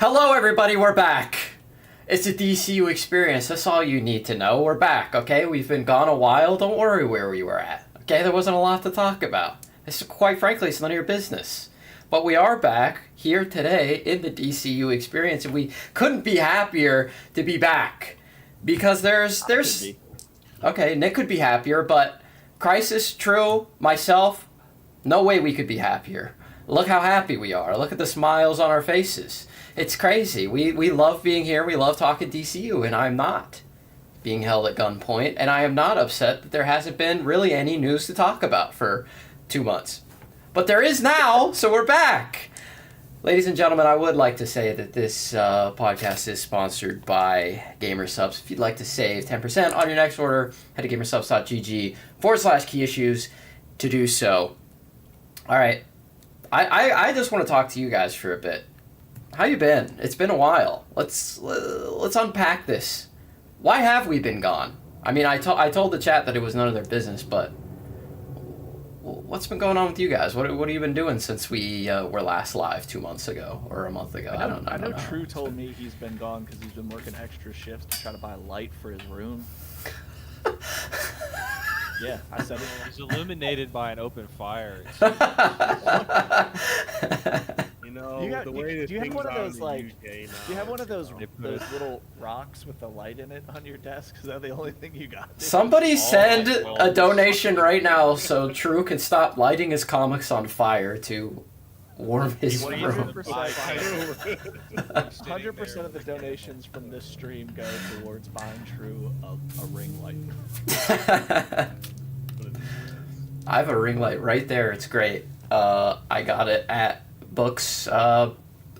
Hello, everybody. We're back. It's the DCU Experience. That's all you need to know. We're back, okay? We've been gone a while. Don't worry where we were at, okay? There wasn't a lot to talk about. Quite frankly, it's none of your business. But we are back here today in the DCU Experience, and we couldn't be happier to be back. Because there's... Okay, Nick could be happier, but Crisis, True, myself, no way we could be happier. Look how happy we are. Look at the smiles on our faces. It's crazy. We love being here. We love talking DCU, and I'm not being held at gunpoint, and I am not upset that there hasn't been really any news to talk about for 2 months. But there is now, so we're back. Ladies and gentlemen, I would like to say that this podcast is sponsored by GamerSubs. If you'd like to save 10% on your next order, head to gamersubs.gg/key issues to do so. All right. I just want to talk to you guys for a bit. How you been? It's been a while. Let's unpack this. Why have we been gone? I mean, I told the chat that it was none of their business, but what's been going on with you guys? What have you been doing since we were last live 2 months ago or a month ago? I don't know. I know True told me he's been gone because he's been working extra shifts to try to buy light for his room. Yeah, I said it. He's illuminated by an open fire. You know, do you have one of those little rocks with the light in it on your desk? Is that the only thing you got? Somebody send a donation right now so True can stop lighting his comics on fire to warm his room. 100% of the donations from this stream go towards buying True a ring light. I have a ring light right there. It's great. I got it at Books.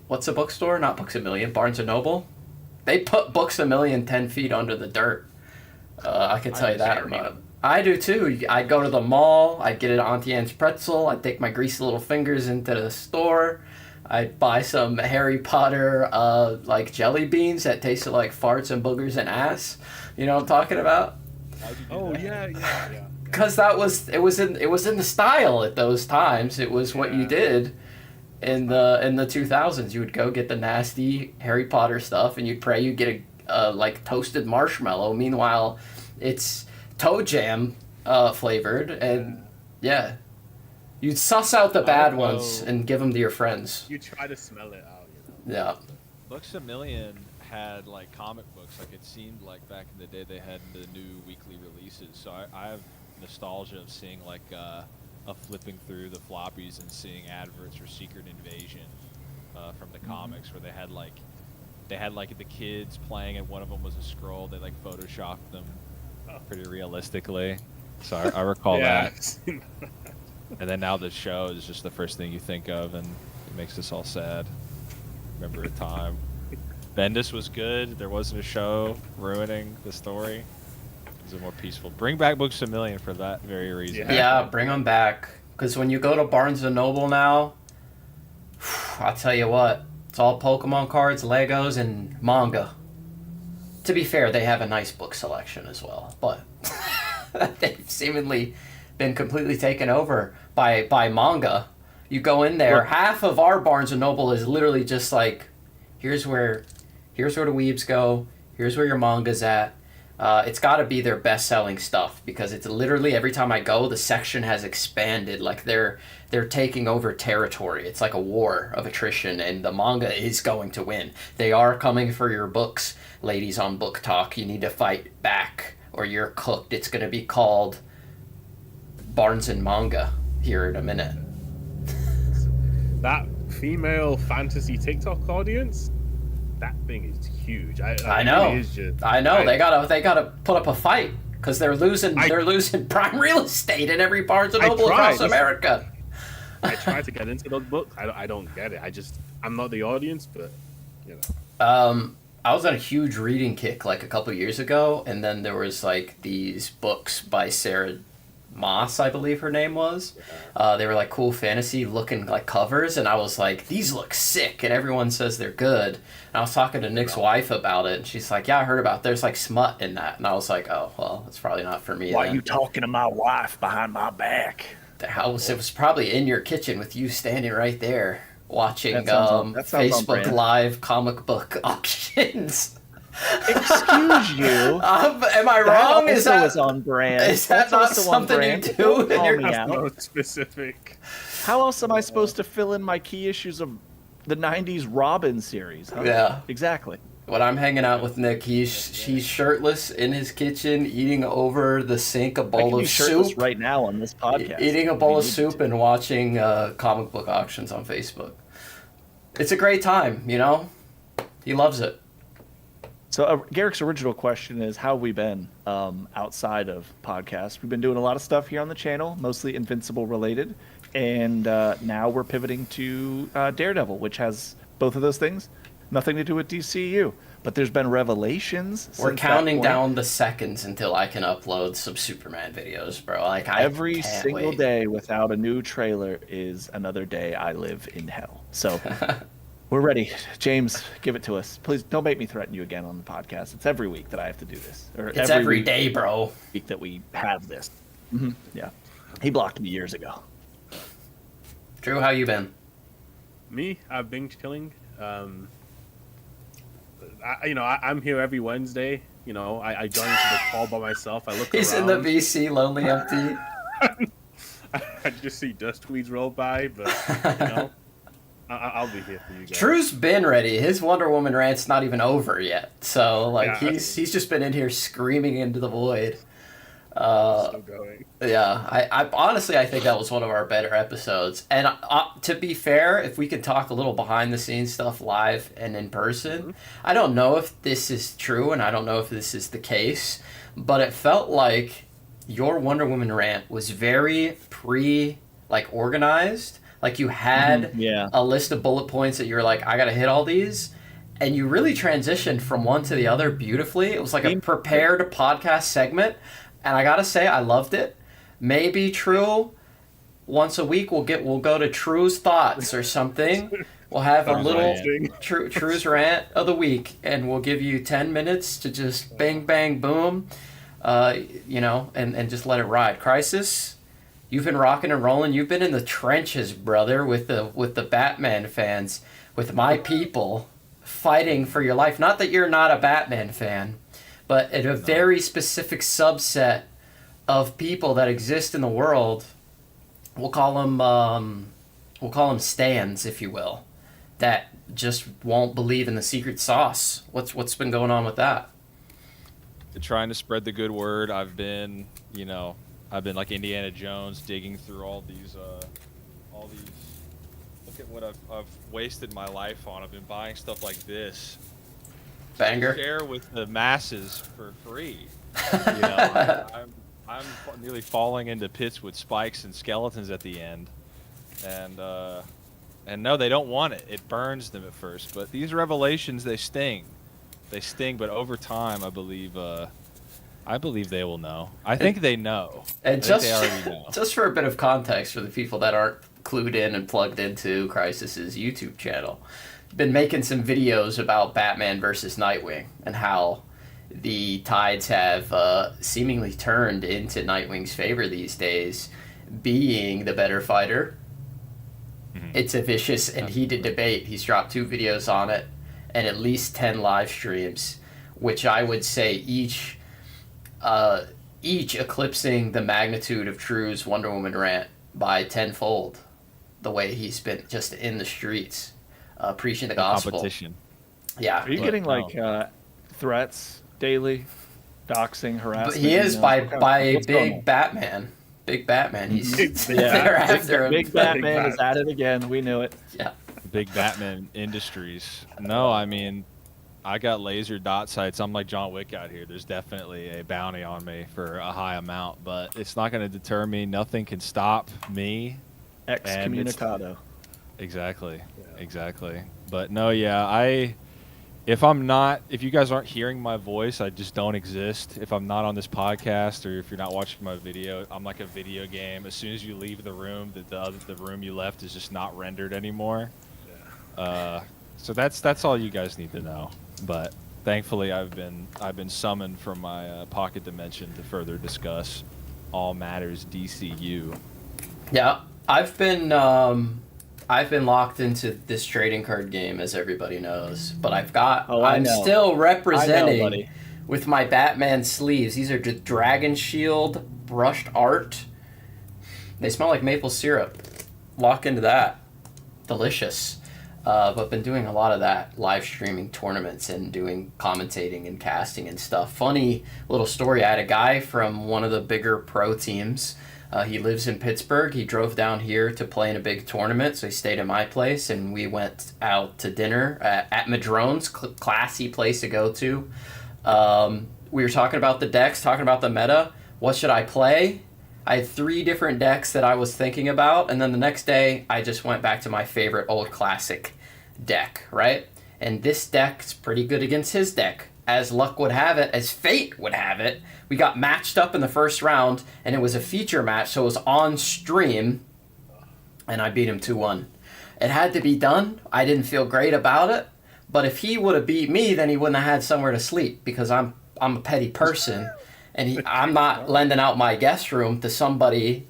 What's a bookstore? Not Books A Million. Barnes & Noble. They put Books A Million 10 feet under the dirt. I can tell you that. I do too. I'd go to the mall. I'd get an Auntie Anne's pretzel. I'd take my greasy little fingers into the store. I'd buy some Harry Potter like jelly beans that tasted like farts and boogers and ass. You know what I'm talking about? Oh yeah. Because it was in the style at those times. It was what you did in the 2000s. You would go get the nasty Harry Potter stuff, and you'd pray you'd get a like toasted marshmallow. Meanwhile, it's toe jam flavored, and yeah, you'd suss out the bad ones and give them to your friends. You try to smell it out, you know. Yeah. Books A Million had like comic books. Like it seemed like back in the day they had the new weekly releases. So I have nostalgia of seeing like of flipping through the floppies and seeing adverts for Secret Invasion from the comics, where they had like the kids playing, and one of them was a scroll. They like photoshopped them pretty realistically. So I recall that. And then now the show is just the first thing you think of, and it makes us all sad. Remember a time. Bendis was good. There wasn't a show ruining the story. It was more peaceful. Bring back Books A Million for that very reason. Yeah, bring them back. Because when you go to Barnes & Noble now, I'll tell you what, it's all Pokemon cards, Legos, and manga. To be fair, they have a nice book selection as well, but they've seemingly been completely taken over by manga. You go in there, half of our Barnes & Noble is literally just like, here's where the weebs go, here's where your manga's at. It's got to be their best-selling stuff, because it's literally every time I go, the section has expanded. Like they're taking over territory. It's like a war of attrition, and the manga is going to win. They are coming for your books, ladies on Book Talk. You need to fight back, or you're cooked. It's going to be called Barnes and Manga here in a minute. That female fantasy TikTok audience, that thing is huge. I know. They gotta put up a fight, because they're losing prime real estate in every Barnes and Noble across America. I tried to get into those books. I don't get it. I'm not the audience, but you know. I was on a huge reading kick like a couple years ago, and then there was like these books by Sarah Moss, I believe her name was. They were like cool fantasy looking like covers, and I was like, these look sick, and everyone says they're good. And I was talking to Nick's wife about it, and she's like, yeah, I heard about there's like smut in that. And I was like, oh, well, it's probably not for me. Why are you talking to my wife behind my back? It was probably in your kitchen with you standing right there. watching That sounds on Facebook brand. Live comic book auctions. Excuse you. Am I That wrong? also is on brand. Is that That's not also on something you brand. do Don't in call your me house? out. No specific. How else am I supposed to fill in my key issues of the '90s Robin series? Huh? Yeah. Exactly. When I'm hanging out with Nick, he's shirtless in his kitchen, eating over the sink a I bowl can be of shirtless soup, right now on this podcast. eating a if bowl we of needed soup to. and watching comic book auctions on Facebook. It's a great time, you know. He loves it. So Garrick's original question is, how have we been outside of podcasts? We've been doing a lot of stuff here on the channel, mostly Invincible related, and now we're pivoting to Daredevil, which has both of those things, nothing to do with DCU. But there's been revelations. We're since that counting point. down the seconds until I can upload some Superman videos, bro. Like Every can't single wait. day without a new trailer is another day I live in hell. So we're ready. James, give it to us. Please don't make me threaten you again on the podcast. It's every week that I have to do this. Or It's every week day, bro. that we have this. Yeah. He blocked me years ago. Drew, how you been? Me, I've been chilling. I'm here every Wednesday. You know, I join into the call by myself. I look He's around. in the VC, lonely, empty. I just see dust weeds roll by, but you know, I'll be here for you guys. Drew's been ready. His Wonder Woman rant's not even over yet. So like Yeah. he's just been in here screaming into the void. Still going. Yeah, I honestly I think that was one of our better episodes. And to be fair, if we could talk a little behind the scenes stuff live and in person, I don't know if this is true and I don't know if this is the case, but it felt like your Wonder Woman rant was very organized. Like you had Yeah. a list of bullet points that you were like, I gotta hit all these. And you really transitioned from one to the other beautifully. It was like a prepared podcast segment. And I gotta say, I loved it. Maybe True, once a week we'll go to True's Thoughts or something. We'll have a True's little rant. True's Rant of the week, and we'll give you 10 minutes to just bang, bang, boom, and just let it ride. Crisis, you've been rocking and rolling. You've been in the trenches, brother, with the Batman fans, with my people, fighting for your life. Not that you're not a Batman fan, but in a very specific subset of people that exist in the world. We'll call them stans, if you will, that just won't believe in the secret sauce. What's been going on with that? They're trying to spread the good word. I've been like Indiana Jones, digging through all these. Look at what I've wasted my life on. I've been buying stuff like this. Banger. Share with the masses for free. You know, I'm nearly falling into pits with spikes and skeletons at the end, and no, they don't want it. It burns them at first, but these revelations, they sting. They sting, but over time, I believe they will know. I think they know. And I think they already know. just for a bit of context for the people that aren't clued in and plugged into Crisis's YouTube channel, been making some videos about Batman versus Nightwing and how the tides have seemingly turned into Nightwing's favor these days, being the better fighter. Mm-hmm. It's a vicious and heated debate. He's dropped 2 videos on it and at least 10 live streams, which I would say each eclipsing the magnitude of True's Wonder Woman rant by tenfold, the way he's been just in the streets preaching the gospel. Competition. Yeah. Are you getting threats daily, doxing, But harassment? he is by what's going Big on? Batman. Big Batman. He's Yeah, they're after him. Big Batman is at it again. We knew it. Yeah. Big Batman Industries. No, I mean, I got laser dot sights. I'm like John Wick out here. There's definitely a bounty on me for a high amount, but it's not going to deter me. Nothing can stop me. Excommunicado. Exactly. But no, yeah, if you guys aren't hearing my voice, I just don't exist. If I'm not on this podcast or if you're not watching my video, I'm like a video game. As soon as you leave the room, the room you left is just not rendered anymore. So that's all you guys need to know. But thankfully, I've been summoned from my pocket dimension to further discuss all matters DCU. Yeah. I've been I've been locked into this trading card game, as everybody knows, but I I'm know. still I know, representing buddy. with my Batman sleeves. These are just Dragon Shield brushed art. They smell like maple syrup. Lock into that. Delicious. But been doing a lot of that, live streaming tournaments and doing commentating and casting and stuff. Funny little story. I had a guy from one of the bigger pro teams. He lives in Pittsburgh. He drove down here to play in a big tournament, so he stayed at my place, and we went out to dinner at Madrone's, classy place to go to. We were talking about the decks, talking about the meta. What should I play? I had 3 different decks that I was thinking about, and then the next day, I just went back to my favorite old classic deck, right? And this deck's pretty good against his deck. As luck would have it, as fate would have it, we got matched up in the first round, and it was a feature match, so it was on stream, and I beat him 2-1. It had to be done. I didn't feel great about it, but if he would have beat me, then he wouldn't have had somewhere to sleep, because I'm a petty person, and I'm not lending out my guest room to somebody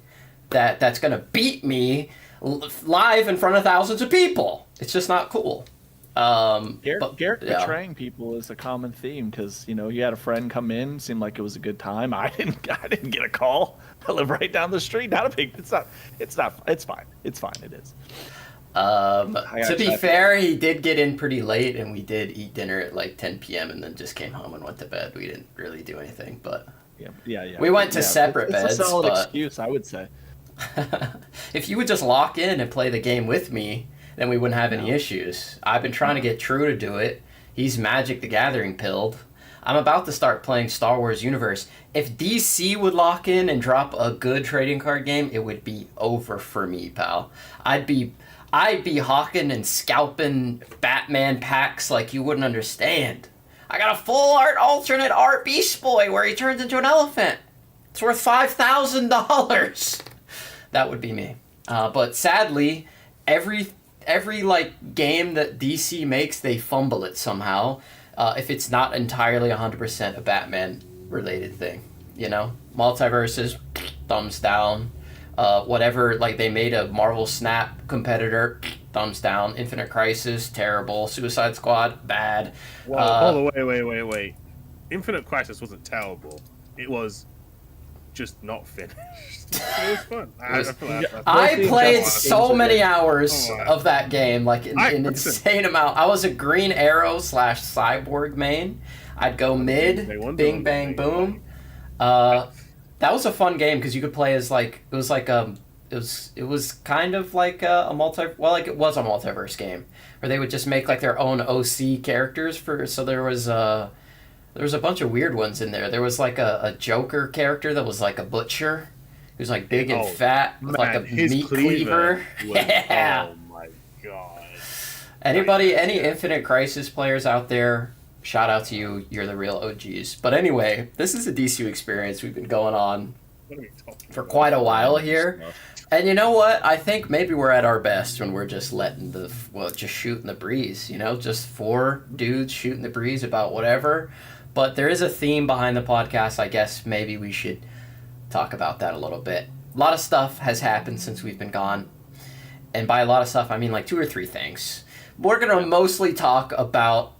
that's going to beat me live in front of thousands of people. It's just not cool. Garrick betraying people is a common theme because you had a friend come in, seemed like it was a good time. I didn't get a call. I live right down the street. It's fine. It is. To be fair, he did get in pretty late, and we did eat dinner at like 10 p.m. and then just came home and went to bed. We didn't really do anything, but yeah. We went to separate beds. It's a solid but excuse, I would say. if you would just lock in and play the game with me, then we wouldn't have any issues. I've been trying to get True to do it. He's Magic the Gathering pilled. I'm about to start playing Star Wars Universe. If DC would lock in and drop a good trading card game, it would be over for me, pal. I'd be hawking and scalping Batman packs like you wouldn't understand. I got a full art alternate art Beast Boy where he turns into an elephant. It's worth $5,000. That would be me. But sadly, every like game that DC makes, they fumble it somehow. If it's not entirely 100% a Batman related thing, multiverses, thumbs down. Whatever, like they made a Marvel Snap competitor, thumbs down. Infinite Crisis, terrible. Suicide Squad, bad. Hold on, wait. Infinite Crisis wasn't terrible. It was just not finished. It was fun. I played so many hours of that game, like an insane amount. I was a Green Arrow / Cyborg main. I'd go mid, bing bang boom. That was a fun game because you could play as it was kind of like it was a multiverse game where they would just make like their own OC characters so there was a bunch of weird ones in there. There was like a Joker character that was like a butcher who's like big and fat with like a meat cleaver. Yeah. Oh my god. Any Infinite Crisis players out there? Shout out to you. You're the real OGs. But anyway, this is a DCU Experience. We've been going on for quite a while here. And you know what? I think maybe we're at our best when we're just just shooting the breeze, just 4 dudes shooting the breeze about whatever. But there is a theme behind the podcast. I guess maybe we should talk about that a little bit. A lot of stuff has happened since we've been gone. And by a lot of stuff, I mean like 2 or 3 things. We're going to mostly talk about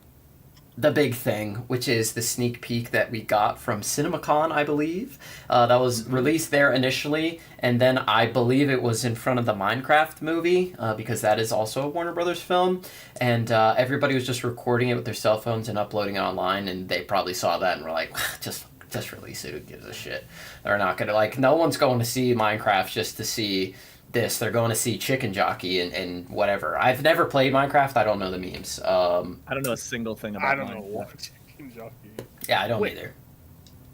the big thing, which is the sneak peek that we got from CinemaCon, I believe. That was released there initially, and then I believe it was in front of the Minecraft movie, because that is also a Warner Brothers film, and everybody was just recording it with their cell phones and uploading it online, and they probably saw that and were like, just release it, who gives a shit? They're not gonna, no one's going to see Minecraft just to see this. They're going to see Chicken Jockey and whatever. I've never played Minecraft. I don't know the memes. I don't know a single thing about I don't know Minecraft. what Chicken Jockey. Yeah, I don't either.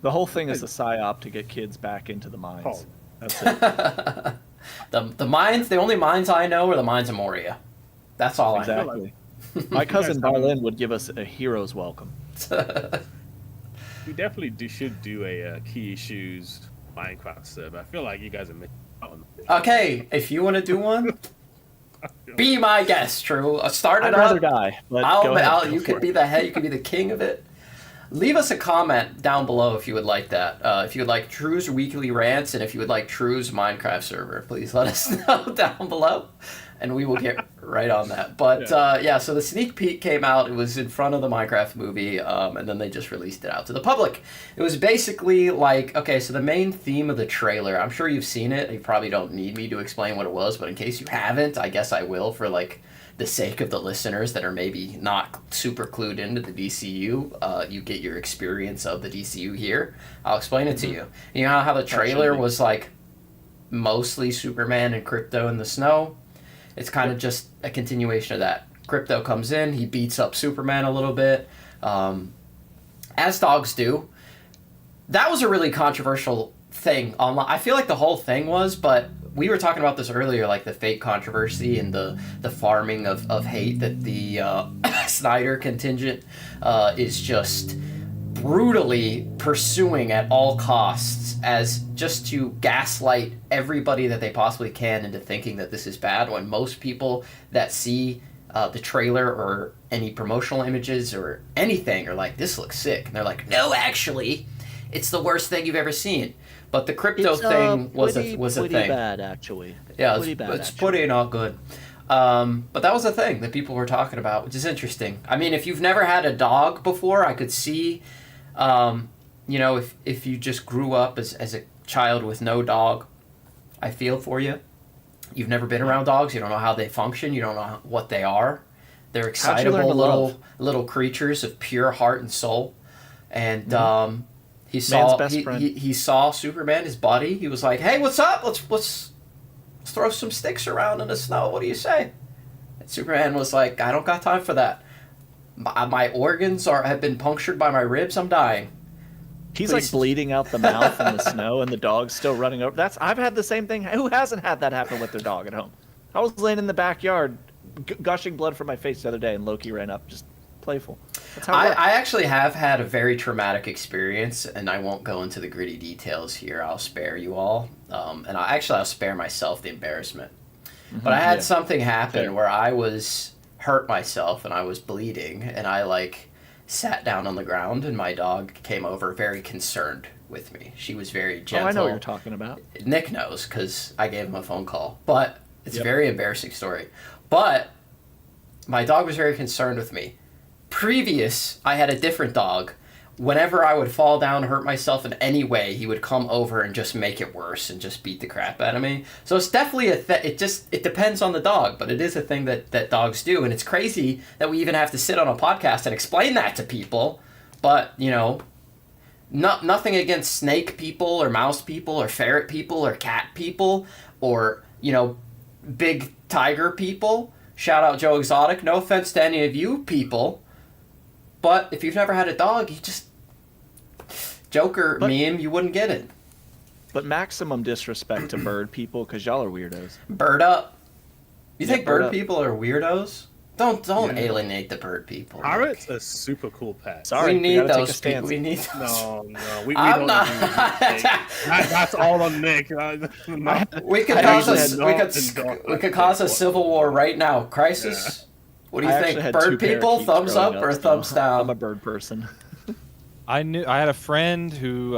The whole thing is a psyop to get kids back into the mines. Oh. That's it. The mines. The only mines I know are the mines of Moria. That's all Exactly. My cousin Darlene would give us a hero's welcome. I know. We definitely should do a key issues Minecraft server. I feel like you guys are missing out on this. Okay, if you want to do one, be my guest. True. Start it I'd up. rather die, but go ahead. You could be the head. You could be the king of it. Leave us a comment down below if you would like that. If you would like True's weekly rants, and if you would like True's Minecraft server, please let us know down below. and we will get right on that. But so the sneak peek came out. It was in front of the Minecraft movie, and then they just released it out to the public. It was basically like, okay, so the main theme of the trailer, I'm sure you've seen it. You probably don't need me to explain what it was, but in case you haven't, I guess I will for like the sake of the listeners that are maybe not super clued into the DCU. You get your experience of the DCU here. I'll explain it to you. You know how the trailer was like mostly Superman and Crypto in the snow? It's kind of just a continuation of that. Crypto comes in, he beats up Superman a little bit, as dogs do. That was a really controversial thing online. I feel like the whole thing was, but we were talking about this earlier, like the fake controversy and the farming of hate that the Snyder contingent is just brutally pursuing at all costs, as just to gaslight everybody that they possibly can into thinking that this is bad, when most people that see the trailer or any promotional images or anything are like, this looks sick, and they're like, no, actually it's the worst thing you've ever seen. But the crypto thing was a thing. Pretty bad, actually. Yeah, it's pretty not good. But that was a thing that people were talking about, which is interesting. I mean, if you've never had a dog before, I could see, if you just grew up as a child with no dog, I feel for you. You've never been around dogs. You don't know how they function. You don't know what they are. They're excitable little creatures of pure heart and soul. And he saw Superman, his buddy. He was like, "Hey, what's up? Let's throw some sticks around in the snow. What do you say?" And Superman was like, "I don't got time for that. My organs have been punctured by my ribs. I'm dying." He's like bleeding out the mouth in the snow, and the dog's still running over. I've had the same thing. Who hasn't had that happen with their dog at home? I was laying in the backyard, gushing blood from my face the other day, and Loki ran up, just playful. That's how I actually have had a very traumatic experience, and I won't go into the gritty details here. I'll spare you all, and I'll spare myself the embarrassment. But I had something happen where I was hurt myself, and I was bleeding, and I sat down on the ground, and my dog came over very concerned with me. She was very gentle. Oh, I know what you're talking about. Nick knows, because I gave him a phone call. But it's a very embarrassing story. But my dog was very concerned with me. Previous, I had a different dog. Whenever I would fall down, hurt myself in any way, he would come over and just make it worse and just beat the crap out of me. So it's definitely it depends on the dog, but it is a thing that dogs do. And it's crazy that we even have to sit on a podcast and explain that to people. But, nothing against snake people or mouse people or ferret people or cat people or, big tiger people. Shout out Joe Exotic. No offense to any of you people. But if you've never had a dog, you just... Joker meme, you wouldn't get it. But maximum disrespect to bird people, because y'all are weirdos. Bird up. You think bird people are weirdos? Don't alienate the bird people. Parrot's a super cool pet. Sorry, we need those people. We need those. No, we don't. That's all on Nick. We could cause a civil war right now. Crisis. Yeah. What do you think? Bird people, thumbs up or thumbs down? I'm a bird person. I had a friend who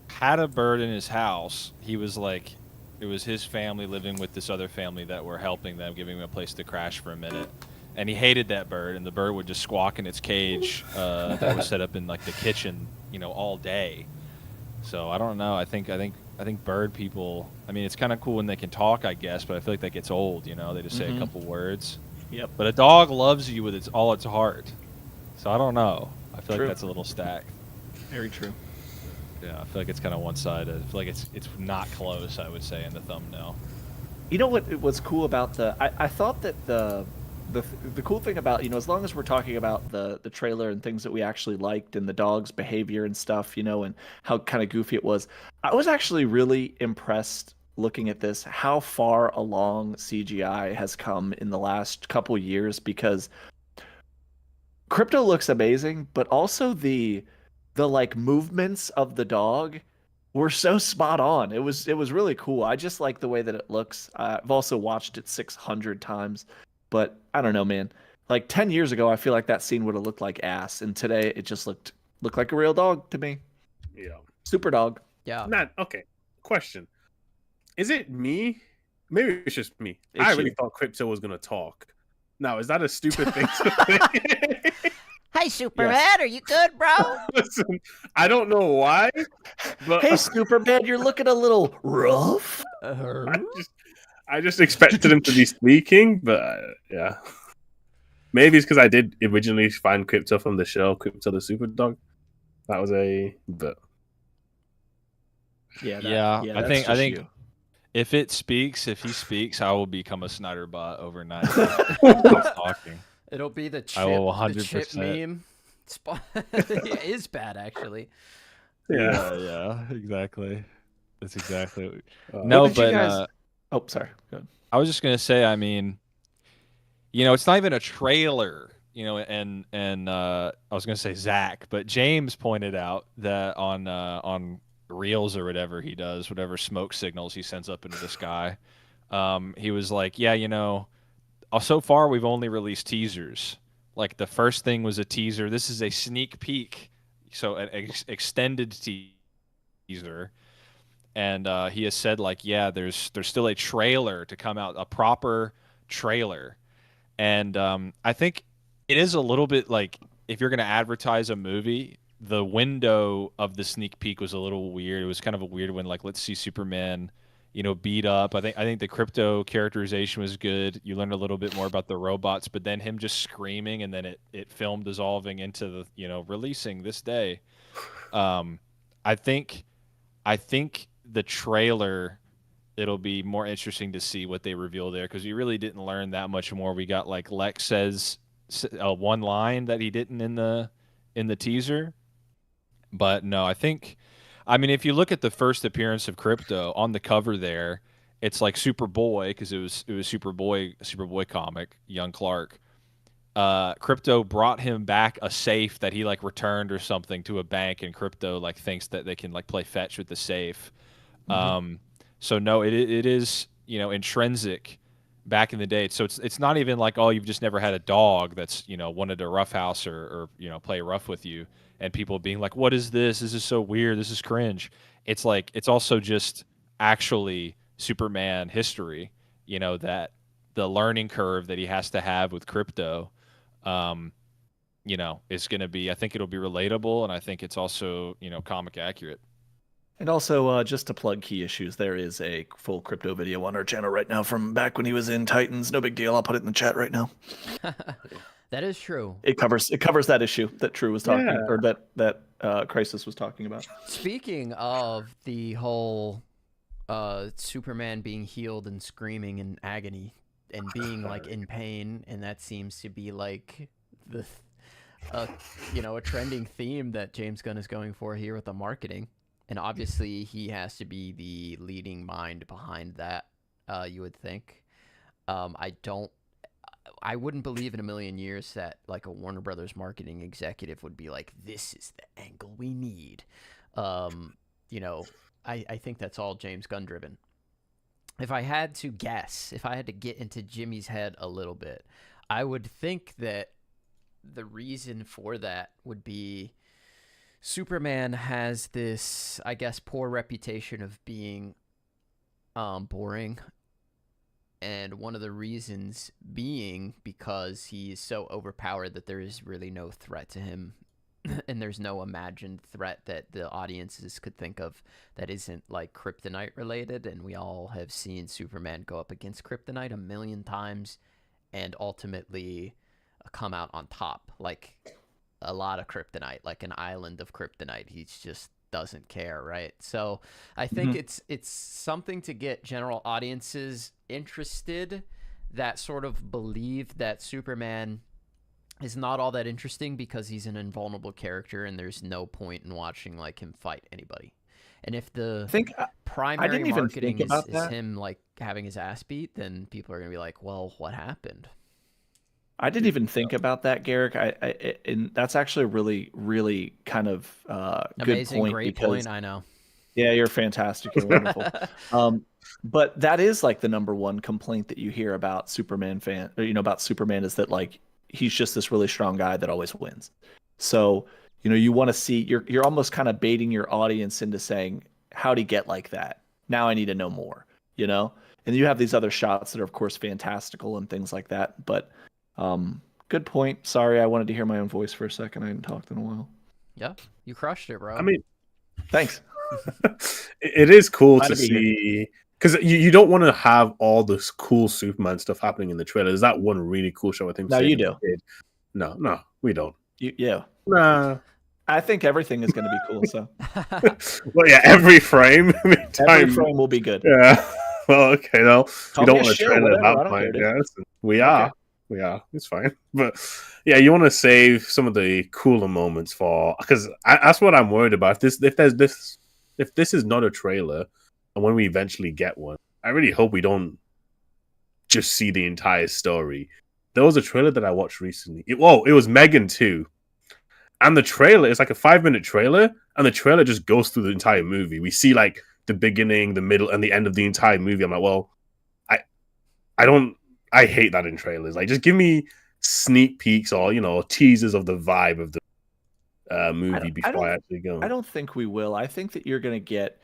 had a bird in his house. He was like, it was his family living with this other family that were helping them, giving him a place to crash for a minute. And he hated that bird, and the bird would just squawk in its cage that was set up in the kitchen, all day. So I don't know. I think bird people. I mean, it's kind of cool when they can talk, I guess, but I feel like that gets old. They just say a couple words. Yep. But a dog loves you with all its heart. So I don't know. I feel like that's a little stacked. Very true. Yeah, I feel like it's kind of one-sided. I feel like it's not close, I would say, in the thumbnail. You know what was cool about I thought that the cool thing about, as long as we're talking about the trailer and things that we actually liked and the dog's behavior and stuff, and how kind of goofy it was, I was actually really impressed looking at this, how far along CGI has come in the last couple years, because Crypto looks amazing, but also the movements of the dog were so spot on. It was really cool. I just like the way that it looks. I've also watched it 600 times, but I don't know, man. 10 years ago, I feel like that scene would have looked like ass, and today it just looked like a real dog to me. Yeah. Super dog. Yeah. Okay. Question. Is it me, maybe it's just me. It's I really you. thought Crypto was gonna talk. Now, is that a stupid thing to think? Hey, Superman, are you good, bro? Listen, I don't know why, but Hey, Superman, you're looking a little rough. I just expected him to be speaking, but yeah. Maybe it's because I did originally find Crypto from the show, Crypto the Super Dog. That was but Yeah, I that's think just you. if he speaks, I will become a Snyder bot overnight. Stop talking. It'll be the I will chip 100%. meme. It is bad, actually. Yeah, exactly. That's exactly. What did you but guys... Oh, sorry. Go ahead. I was just gonna say. I mean, it's not even a trailer. And I was gonna say Zach, but James pointed out that on Reels or whatever he does, whatever smoke signals he sends up into the sky, he was like, yeah, so far we've only released teasers. Like the first thing was a teaser. This is a sneak peek, so an extended teaser. And he has said like, yeah, there's still a trailer to come out, a proper trailer. And I think it is a little bit like if you're going to advertise a movie, the window of the sneak peek was a little weird. It was kind of a weird one. Like, let's see Superman, beat up. I think the Crypto characterization was good. You learned a little bit more about the robots, but then him just screaming and then it film dissolving into the releasing this day. I think the trailer, it'll be more interesting to see what they reveal there because we really didn't learn that much more. We got like Lex says one line that he didn't in the teaser, but no, I mean, if you look at the first appearance of Crypto on the cover there, it's like Superboy because it was Superboy comic, Young Clark. Crypto brought him back a safe that he like returned or something to a bank, and Crypto like thinks that they can like play fetch with the safe. So no, it is intrinsic back in the day. So it's not even like, oh, you've just never had a dog that's wanted to roughhouse or play rough with you, and people being like, what is this? This is so weird. This is cringe. It's like it's also just actually Superman history. That the learning curve that he has to have with Crypto, is going to be. I think it'll be relatable, and I think it's also comic accurate. And also, just to plug Key Issues, there is a full Crypto video on our channel right now from back when he was in Titans. No big deal. I'll put it in the chat right now. That is true. It covers that issue that True was talking, Yeah. or that Crisis was talking about. Speaking of the whole Superman being healed and screaming in agony and being like in pain, and that seems to be like the a trending theme that James Gunn is going for here with the marketing. And obviously, he has to be the leading mind behind that, you would think. I wouldn't believe in a million years that, like, a Warner Brothers marketing executive would be like, this is the angle we need. I think that's all James Gunn driven. If I had to guess, if I had to get into Jimmy's head a little bit, I would think that the reason for that would be Superman has this, I guess, poor reputation of being boring. And one of the reasons being because he's so overpowered that there is really no threat to him. And there's no imagined threat that the audiences could think of that isn't like kryptonite related. And we all have seen Superman go up against kryptonite a million times and ultimately come out on top. Like a lot of kryptonite, like an island of kryptonite. He just doesn't care, right? So I think it's something to get general audiences interested that sort of believe that Superman is not all that interesting because he's an invulnerable character and there's no point in watching like him fight anybody. And if the primary marketing is him like having his ass beat, then people are gonna be like, well, what happened? I didn't even think about that, Garrick. And that's actually a really, really kind of Amazing, good point. Great point. I know. Yeah, you're fantastic. You're wonderful. But that is like the number one complaint that you hear about Superman about Superman is that like he's just this really strong guy that always wins. So you want to see you're almost kind of baiting your audience into saying, how'd he get like that? Now I need to know more. you know. And you have these other shots that are, of course, fantastical and things like that. But good point. Sorry, I wanted to hear my own voice for a second. I hadn't talked in a while. Yeah, you crushed it, bro. I mean, Thanks. it is cool Glad to to be here. see because you don't want to have all this cool Superman stuff happening in the trailer. There's that one really cool shot with him. No, you saving do. the kid. No, we don't. Yeah. Nah. I think everything is going to be cool. So Well, yeah, every frame. every frame will be good. Yeah. Well, okay, no, Call we don't me a want to shill, trend at whatever, I that don't point. care, dude. Yeah, listen, we are. It's fine. But yeah, you want to save some of the cooler moments for because that's what I'm worried about. If this is not a trailer, and when we eventually get one, I really hope we don't just see the entire story. There was a trailer that I watched recently. It was Megan 2. And the trailer is like a 5-minute trailer, and the trailer just goes through the entire movie. We see like the beginning, the middle, and the end of the entire movie. I'm like, well, I hate that in trailers. Like, just give me sneak peeks or teasers of the vibe of the movie before I actually go. I don't think we will. I think that you're going to get,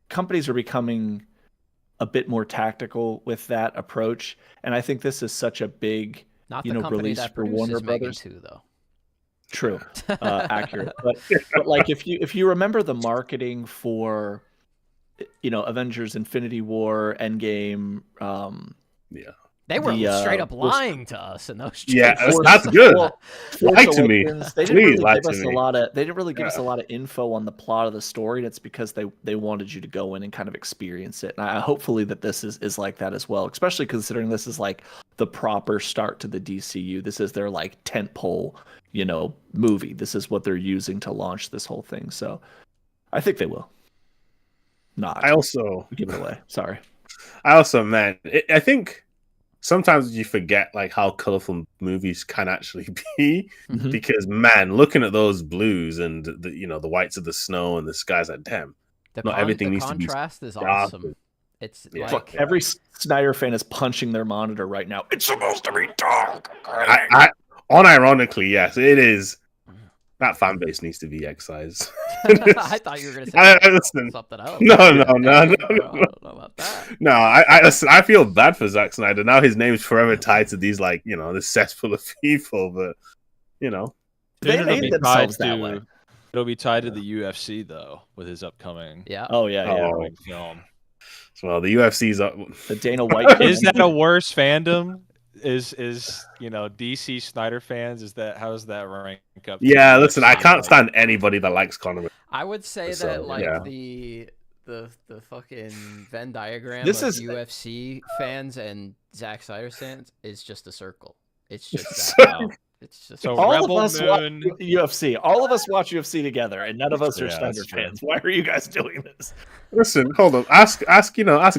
companies are becoming a bit more tactical with that approach, and I think this is such a big, Not the company release that for produces Warner Megan Brothers. 2, though. True, accurate. But like if you remember the marketing for, Avengers: Infinity War, Endgame, Yeah. They were the, straight up Force- lying to us in those. Yeah, trailers. that's good. Force Lie to me. Awakens, They didn't Please really lie give to us me. a lot of. They didn't really give us a Yeah. lot of info on the plot of the story. And it's because they wanted you to go in and kind of experience it. And hopefully that this is like that as well. Especially considering this is like the proper start to the DCU. This is their like tentpole, movie. This is what they're using to launch this whole thing. So I think they will. Not. I also give it away. Sorry. man, I think sometimes you forget like how colorful movies can actually be Mhm. because man, looking at those blues and the whites of the snow and the skies, like damn, not everything the needs to be contrast is dark. awesome. It's Yeah. like Fuck, every Snyder fan is punching their monitor right now. It's supposed to be dark. I unironically, yes, it is. That fan base needs to be excised. I thought you were gonna say Listen, something else. no. I don't know about that. No, I feel bad for Zack Snyder. Now his name's forever tied to these this cesspool of people, but They Soon it'll made be themselves tied that to- way. It'll be tied to the UFC though, with his upcoming Yeah. Oh yeah. upcoming film. well, the UFC's up. The Dana White. Is that a worse fandom? Is DC Snyder fans? How does that rank up? to Yeah, the listen, I UFC? can't stand anybody that likes Conor. I would say So, that like yeah. the fucking Venn diagram This of is- UFC fans and Zack Snyder fans is just a circle. It's just So- that. It's just So All Rebel of us watch Moon- UFC. All of us watch UFC together, and none of us are Yeah, Snyder that's true. fans. Why are you guys doing this? Listen, hold on. Ask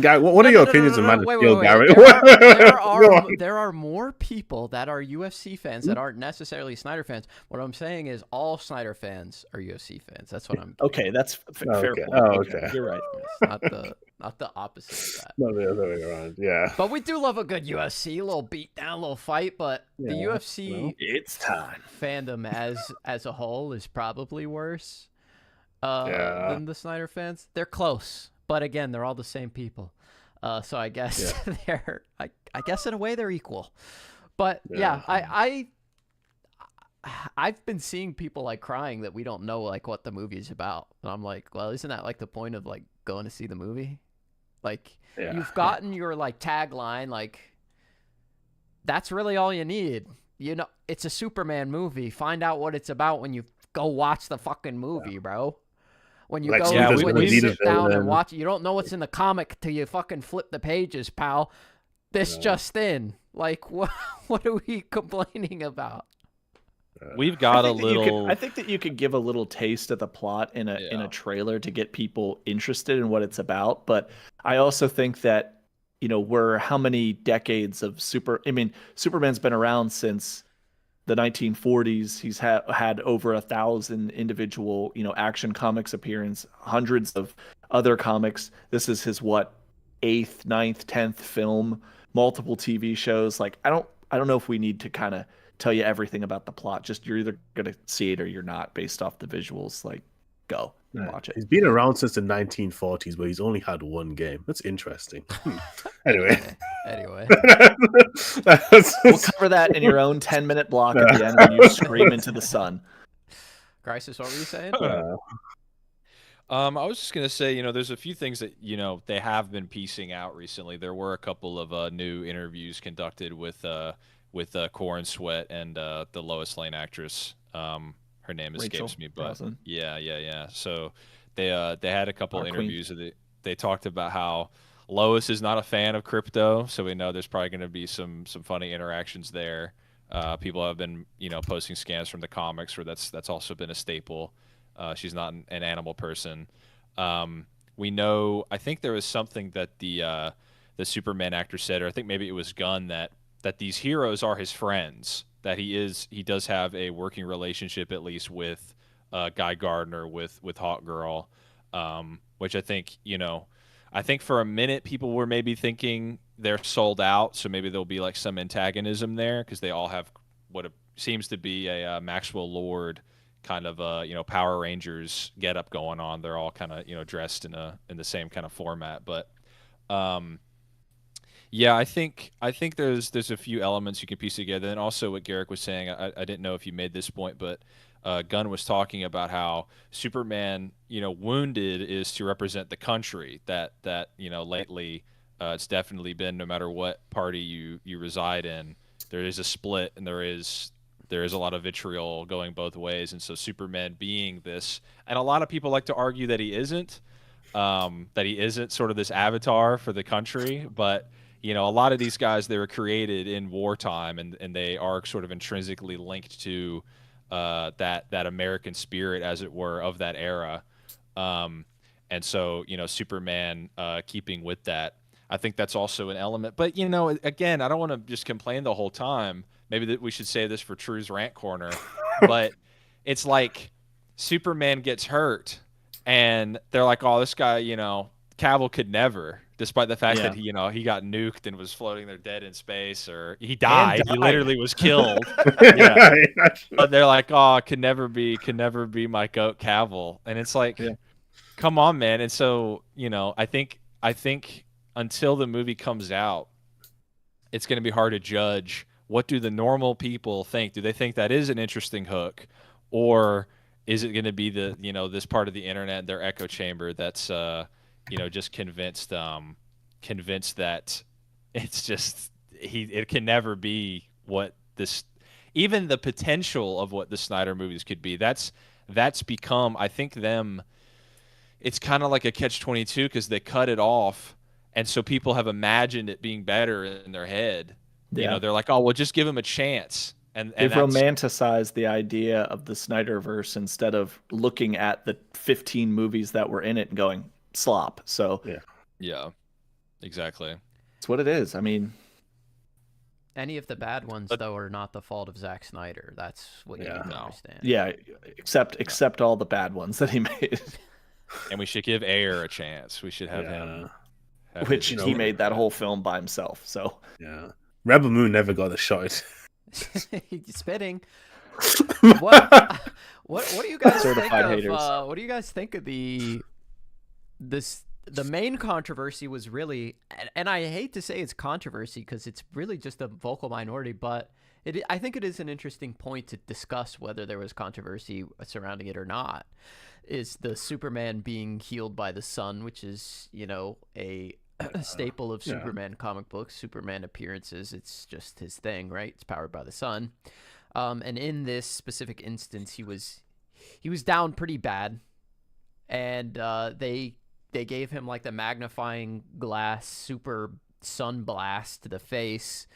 Guy. What are your opinions on Man of Wait, Steel, wait. Garrett? Go on. There are more people that are UFC fans that aren't necessarily Snyder fans. What I'm saying is all Snyder fans are UFC fans. That's what I'm. Okay, that's fair Okay. point. Oh, okay. You're right. It's not the opposite of that. No, the other way around. Yeah. But we do love a good UFC, a little beat down, a little fight. But the Yeah, UFC It's time. fandom as a whole is probably worse Yeah. than the Snyder fans. They're close, but again, they're all the same people. So I guess they're I guess in a way they're equal. But yeah, I've been seeing people like crying that we don't know like what the movie is about. And I'm like, well, isn't that like the point of like going to see the movie? Like Yeah. you've gotten your like tagline, like that's really all you need. It's a Superman movie. Find out what it's about when you go watch the fucking movie, bro. When you Lex go, Luthor's when gonna you need sit a down and villain. watch it, you don't know what's in the comic till you fucking flip the pages, pal. This just in. Like, what are we complaining about? We've got a I little. think that you could give a little taste of the plot in a trailer to get people interested in what it's about. But I also think that we're how many decades of Superman's been around since the 1940s. He's had over 1,000 individual Action Comics appearance, hundreds of other comics. This is his 8th, 9th, 10th film, multiple TV shows. Like I don't know if we need to kind of tell you everything about the plot. Just you're either gonna see it or you're not based off the visuals. Like go and Yeah, watch it. he's been around since the 1940s, but he's only had one game. That's interesting. Anyway, Anyway. We'll cover that in your own 10-minute block at the end when you scream into the sun. Crisis, what were you saying? I was just gonna say, there's a few things that they have been piecing out recently. There were a couple of new interviews conducted with Corin Sweat and the Lois Lane actress. Her name escapes me, but Brosnan. yeah. So they had a couple Our interviews. They talked about how Lois is not a fan of crypto, so we know there's probably going to be some funny interactions there. People have been posting scans from the comics where that's also been a staple. She's not an animal person. We know. I think there was something that the Superman actor said, or I think maybe it was Gunn, that these heroes are his friends. That he does have a working relationship at least with Guy Gardner, with Hawkgirl, which I think I think for a minute people were maybe thinking they're sold out, so maybe there'll be like some antagonism there because they all have what seems to be a Maxwell Lord kind of Power Rangers getup going on. They're all kind of dressed in the same kind of format, but yeah, I think there's a few elements you can piece together, and also what Garrick was saying. I didn't know if you made this point, but Gunn was talking about how Superman, wounded is to represent the country. That lately it's definitely been, no matter what party you reside in, there is a split, and there is a lot of vitriol going both ways. And so Superman being this, and a lot of people like to argue that he isn't sort of this avatar for the country, but a lot of these guys, they were created in wartime, and they are sort of intrinsically linked to that American spirit, as it were, of that era. And so, Superman keeping with that, I think that's also an element. But, again, I don't want to just complain the whole time. Maybe that we should say this for True's Rant Corner. But it's like Superman gets hurt, and they're like, oh, this guy, Cavill could never, despite the fact that he got nuked and was floating there dead in space, or he died. He literally was killed. Yeah. But they're like, oh, could never be my goat Cavill. And it's like, come on, man. And so, I think until the movie comes out, it's going to be hard to judge. What do the normal people think? Do they think that is an interesting hook, or is it going to be the this part of the internet, their echo chamber, that's just convinced that it's just it can never be what this, even the potential of what the Snyder movies could be. That's become, I think, it's kind of like a catch-22 because they cut it off, and so people have imagined it being better in their head. Yeah. They're like, oh, well, just give him a chance. And they've romanticized the idea of the Snyderverse instead of looking at the 15 movies that were in it and going slop. So yeah, exactly. It's what it is. I mean, any of the bad ones though are not the fault of Zack Snyder. That's what you need to understand. Yeah, except all the bad ones that he made. And we should give Ayer a chance. We should have him. Which he made that whole film by himself. So Rebel Moon never got a shot. He's spitting. What do you guys think of? What do you guys think of the main controversy was really, and I hate to say it's controversy because it's really just a vocal minority, but I think it is an interesting point to discuss whether there was controversy surrounding it or not. Is the Superman being healed by the sun, which is a staple of Superman comic books, Superman appearances. It's just his thing, right? It's powered by the sun. And in this specific instance, he was down pretty bad, and they gave him like the magnifying glass super sun blast to the face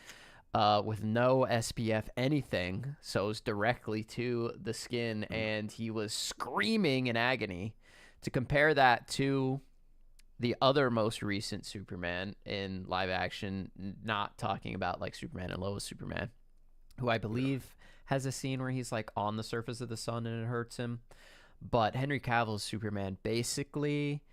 with no SPF anything, so it was directly to the skin, and he was screaming in agony. To compare that to the other most recent Superman in live action, not talking about like Superman and Lois Superman, who I believe has a scene where he's like on the surface of the sun and it hurts him. But Henry Cavill's Superman basically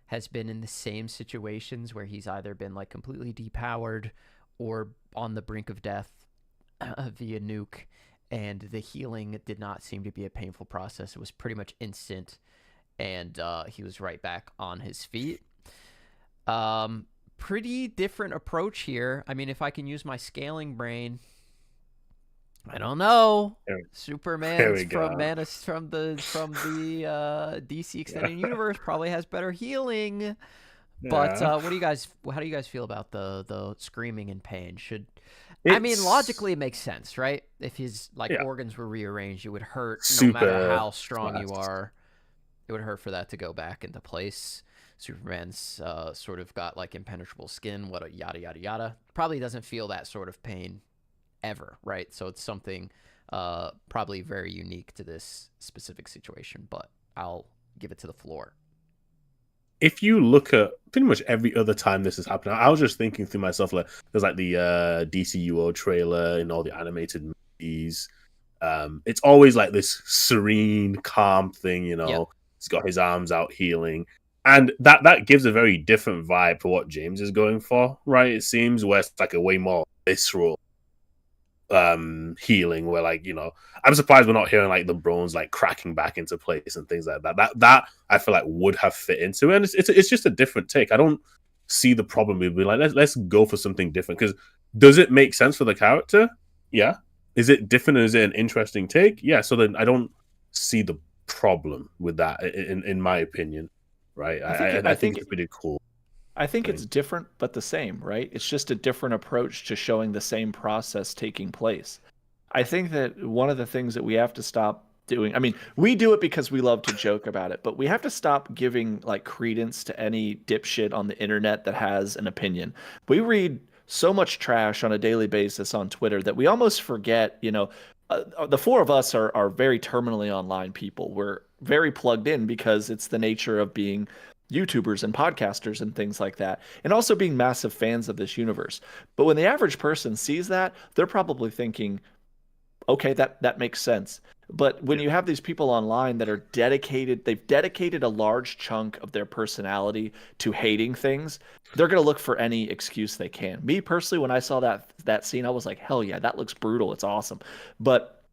has been in the same situations where he's either been like completely depowered or on the brink of death via nuke, and the healing did not seem to be a painful process. It was pretty much instant. and he was right back on his feet. Pretty different approach here. I mean, if I can use my scaling brain, I don't know. Superman's from the DC Extended Universe probably has better healing. But how do you guys feel about the screaming in pain? I mean, logically it makes sense, right? If his organs were rearranged, it would hurt no matter how strong you are. It would hurt for that to go back into place. Superman's sort of got like impenetrable skin, yada yada yada. Probably doesn't feel that sort of pain ever, right? So it's something probably very unique to this specific situation, but I'll give it to the floor. If you look at pretty much every other time this has happened, I was just thinking through myself, like there's like the DCU trailer and all the animated movies. It's always like this serene, calm thing, you know. Yep. He's got his arms out healing. And that gives a very different vibe for what James is going for, right? It seems where it's like a way more visceral healing, where like, you know, I'm surprised we're not hearing like the bones like cracking back into place and things like that. That I feel like would have fit into it. And it's just a different take. I don't see the problem with being like let's go for something different, because does it make sense for the character? Yeah. Is it different? Is it an interesting take? Yeah. So then I don't see the problem with that in my opinion. Right. I think it's pretty cool. I think it's different, but the same, right? It's just a different approach to showing the same process taking place. I think that one of the things that we have to stop doing, I mean, we do it because we love to joke about it, but we have to stop giving like credence to any dipshit on the internet that has an opinion. We read so much trash on a daily basis on Twitter that we almost forget, you know, the four of us are very terminally online people. We're very plugged in because it's the nature of being YouTubers and podcasters and things like that, and also being massive fans of this universe. But when the average person sees that, they're probably thinking, okay, that makes sense. But when you have these people online that are dedicated, they've dedicated a large chunk of their personality to hating things, they're going to look for any excuse they can. Me personally, when I saw that scene, I was like, hell yeah, that looks brutal. It's awesome. But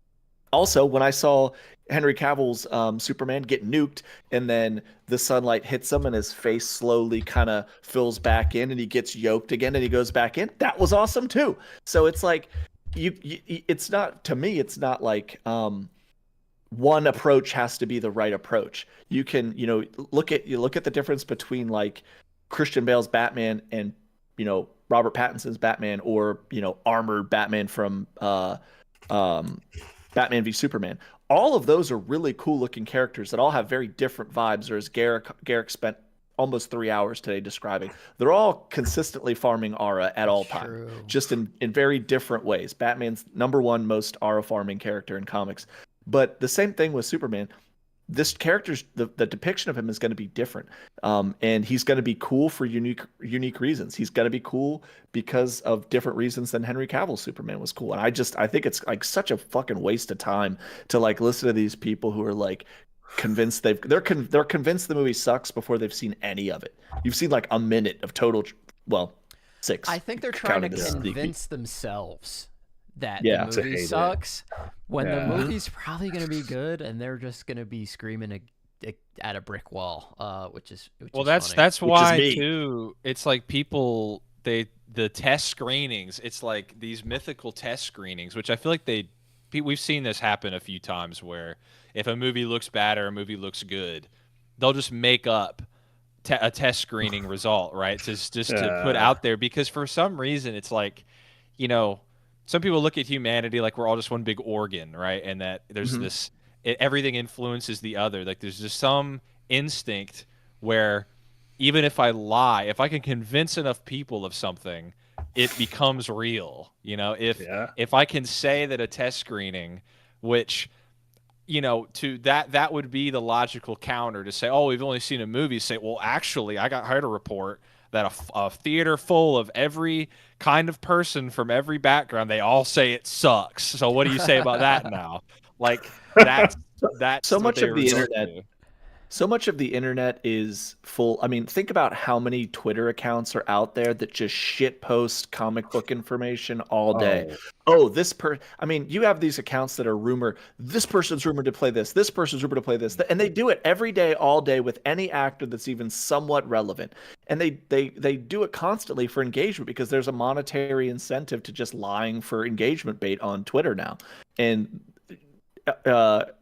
also, when I saw Henry Cavill's Superman get nuked, and then the sunlight hits him and his face slowly kind of fills back in and he gets yoked again and he goes back in, that was awesome too. So it's like, it's not, to me, it's not like one approach has to be the right approach. You can, you know, look at the difference between like Christian Bale's Batman and, you know, Robert Pattinson's Batman, or, you know, armored Batman from Batman v Superman. All of those are really cool looking characters that all have very different vibes, or as Garrick spent almost 3 hours today describing. They're all consistently farming aura at all times, just in very different ways. Batman's #1 most aura farming character in comics. But the same thing with Superman. This character's the depiction of him is going to be different, and he's going to be cool for unique reasons. He's going to be cool because of different reasons than Henry Cavill's Superman was cool. And I think it's like such a fucking waste of time to like listen to these people who are like convinced they're convinced the movie sucks before they've seen any of it. You've seen like a minute of total, well, 6. I think they're trying to convince themselves that the movie sucks when the movie's probably going to be good, and they're just going to be screaming at a brick wall, which is that's why too. It's like people the test screenings. It's like these mythical test screenings, which I feel like we've seen this happen a few times, where if a movie looks bad or a movie looks good, they'll just make up a test screening result, right? Just to put out there, because for some reason it's like, you know, some people look at humanity like we're all just one big organ, right? And that there's everything influences the other. Like there's just some instinct where even if I lie, if I can convince enough people of something, it becomes real. You know, if I can say that a test screening, which, you know, to that would be the logical counter to say, oh, we've only seen a movie. Say, well, actually, I heard a report that a theater full of every kind of person from every background, they all say it sucks. So what do you say about that now? Like that's so much of the internet. So much of the internet is full. I mean, think about how many Twitter accounts are out there that just shit post comic book information all day. Oh, I mean, you have these accounts that are this person's rumored to play this person's rumored to play this, and they do it every day, all day with any actor that's even somewhat relevant. And they do it constantly for engagement because there's a monetary incentive to just lying for engagement bait on Twitter now. And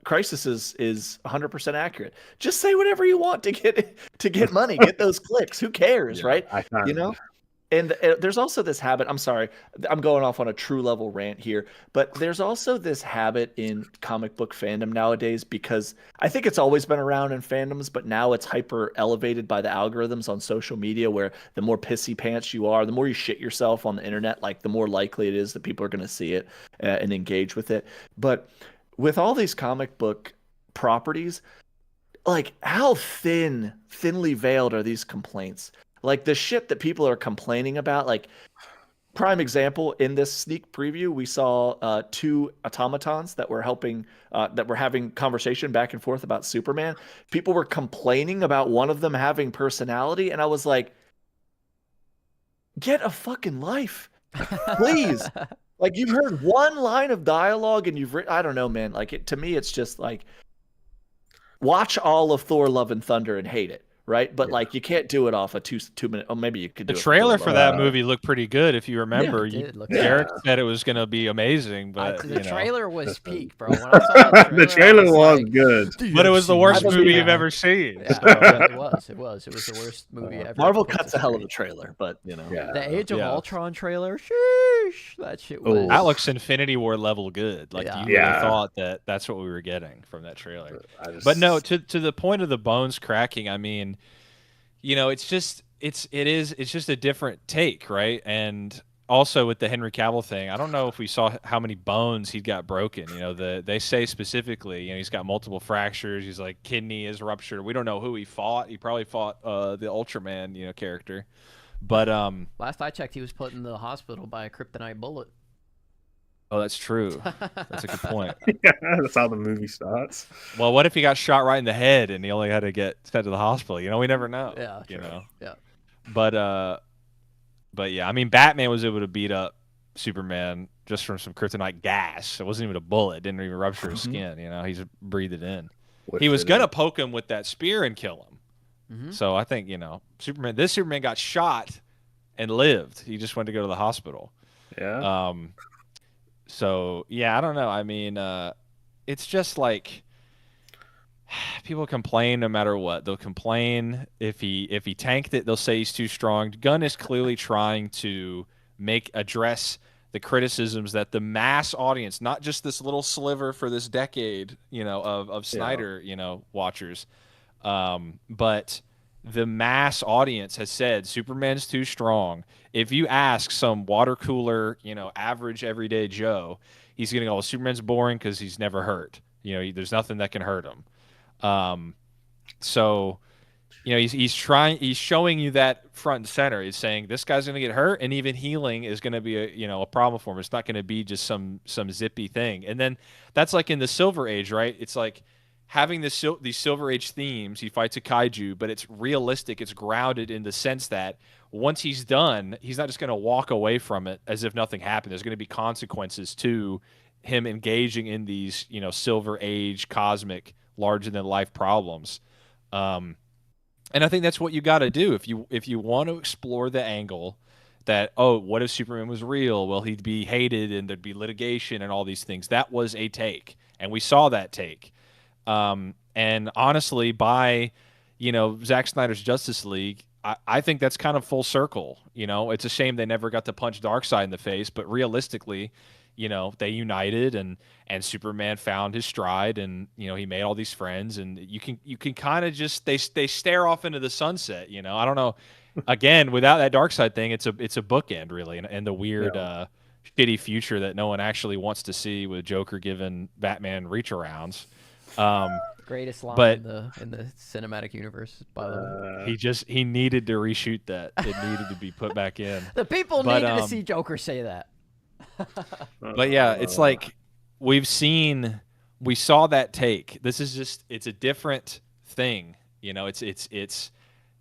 Crisis is 100% accurate. Just say whatever you want to get money, get those clicks. Who cares, right? You know. And there's also this habit. I'm sorry, I'm going off on a true level rant here, but there's also this habit in comic book fandom nowadays, because I think it's always been around in fandoms, but now it's hyper elevated by the algorithms on social media, where the more pissy pants you are, the more you shit yourself on the internet, like the more likely it is that people are going to see it and engage with it. But with all these comic book properties, like how thinly veiled are these complaints? Like the shit that people are complaining about, like prime example, in this sneak preview, we saw 2 automatons that were having conversation back and forth about Superman. People were complaining about one of them having personality, and I was like, get a fucking life, please. Like, you've heard one line of dialogue and I don't know, man. Like, to me, it's just like, watch all of Thor: Love and Thunder and hate it. Right, but like you can't do it off a two minute. Oh, maybe you could do the it. trailer for that movie looked pretty good, if you remember. Garrick said it was going to be amazing, but the trailer was peak, bro. When I saw the trailer was good, but it was the worst movie you've ever seen. Yeah, so. It was the worst movie ever. Marvel cuts a hell of a trailer, but you know, the Age of Ultron trailer, sheesh, that shit was. That looks Infinity War level good. Like you really thought that's what we were getting from that trailer. But no, to the point of the bones cracking, I mean, you know, it's just a different take, right? And also with the Henry Cavill thing, I don't know if we saw how many bones he got broken. You know, they say specifically, you know, he's got multiple fractures. He's like, kidney is ruptured. We don't know who he fought. He probably fought the Ultraman, you know, character. But last I checked, he was put in the hospital by a kryptonite bullet. Oh, that's true. That's a good point. Yeah, that's how the movie starts. Well, what if he got shot right in the head and he only had to get sent to the hospital? You know, we never know. Yeah, you know. Yeah. But yeah, I mean, Batman was able to beat up Superman just from some kryptonite gas. It wasn't even a bullet. It didn't even rupture his skin. You know, he just breathed it in. He was gonna poke him with that spear and kill him. So I think, you know, this Superman got shot and lived. He just went to go to the hospital. Yeah. So yeah, I don't know. I mean, it's just like people complain no matter what. They'll complain if he tanked it. They'll say he's too strong. Gunn is clearly trying to address the criticisms that the mass audience, not just this little sliver for this decade, you know, of Snyder, you know, watchers, but the mass audience has said Superman's too strong. If you ask some water cooler, you know, average everyday Joe, he's gonna go, well, Superman's boring because he's never hurt. You know, there's nothing that can hurt him. So, you know, he's showing you that front and center. He's saying this guy's gonna get hurt, and even healing is gonna be a problem for him. It's not gonna be just some zippy thing. And then that's like in the Silver Age, right? It's like having these Silver Age themes. He fights a kaiju, but it's realistic. It's grounded in the sense that once he's done, he's not just going to walk away from it as if nothing happened. There's going to be consequences to him engaging in these, you know, Silver Age, cosmic, larger-than-life problems. And I think that's what you got to do if you want to explore the angle that, oh, what if Superman was real? Well, he'd be hated and there'd be litigation and all these things. That was a take, and we saw that take. And honestly, by, you know, Zack Snyder's Justice League, I think that's kind of full circle. You know, it's a shame they never got to punch Darkseid in the face, but realistically, you know, they united and Superman found his stride, and, you know, he made all these friends, and you can kind of just they stare off into the sunset. You know, I don't know. Again, without that Darkseid thing, it's a bookend really, and the weird shitty future that no one actually wants to see with Joker giving Batman reach arounds. Greatest line in the cinematic universe, by the way. He needed to reshoot that. It needed to be put back in. The people needed to see Joker say that. But yeah, it's like we saw that take. This is just, it's a different thing. You know, it's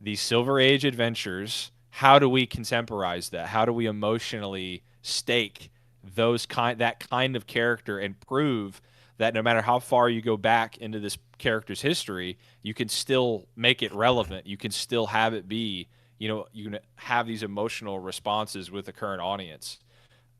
these Silver Age adventures. How do we contemporize that? How do we emotionally stake that kind of character and prove that no matter how far you go back into this character's history, you can still make it relevant. You can still have it be, you know, you can have these emotional responses with the current audience.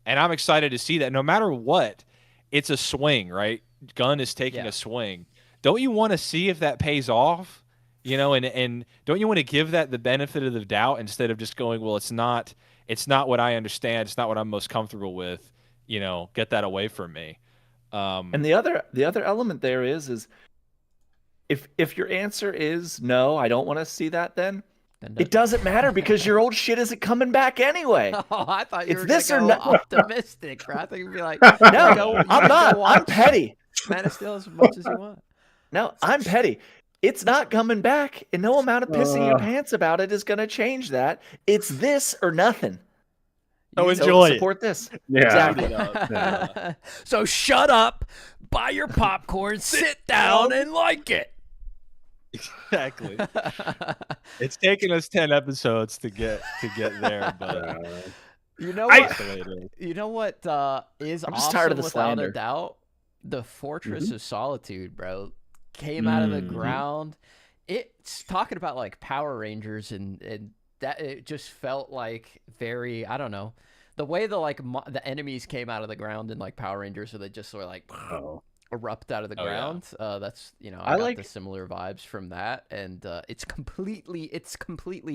And I'm excited to see that no matter what, it's a swing, right? Gunn is taking a swing. Don't you want to see if that pays off? You know, and don't you want to give that the benefit of the doubt instead of just going, well, it's not what I understand. It's not what I'm most comfortable with. You know, get that away from me. And the other element there is if your answer is no, I don't want to see that, then it doesn't matter because your old shit isn't coming back anyway. Oh, I thought you It's were this gonna or go no. optimistic. Bro. I think you'd be like, No, I'm not. I'm petty. Man of Steel as much as you want. No, I'm petty. It's not coming back, and no amount of pissing your pants about it is going to change that. It's this or nothing. So enjoy it. Support this. Yeah. Exactly. So shut up, buy your popcorn, sit down, and like it. Exactly. It's taken us 10 episodes to get there, but You know what? You know what is I'm just awesome tired of the without slander. a doubt? The Fortress of Solitude, bro. Came out of the ground. It's talking about like Power Rangers and that it just felt like very, I don't know, the way the enemies came out of the ground in like Power Rangers, so they just sort of like erupt out of the ground. Yeah. That's, you know, I got the similar vibes from that, and it's completely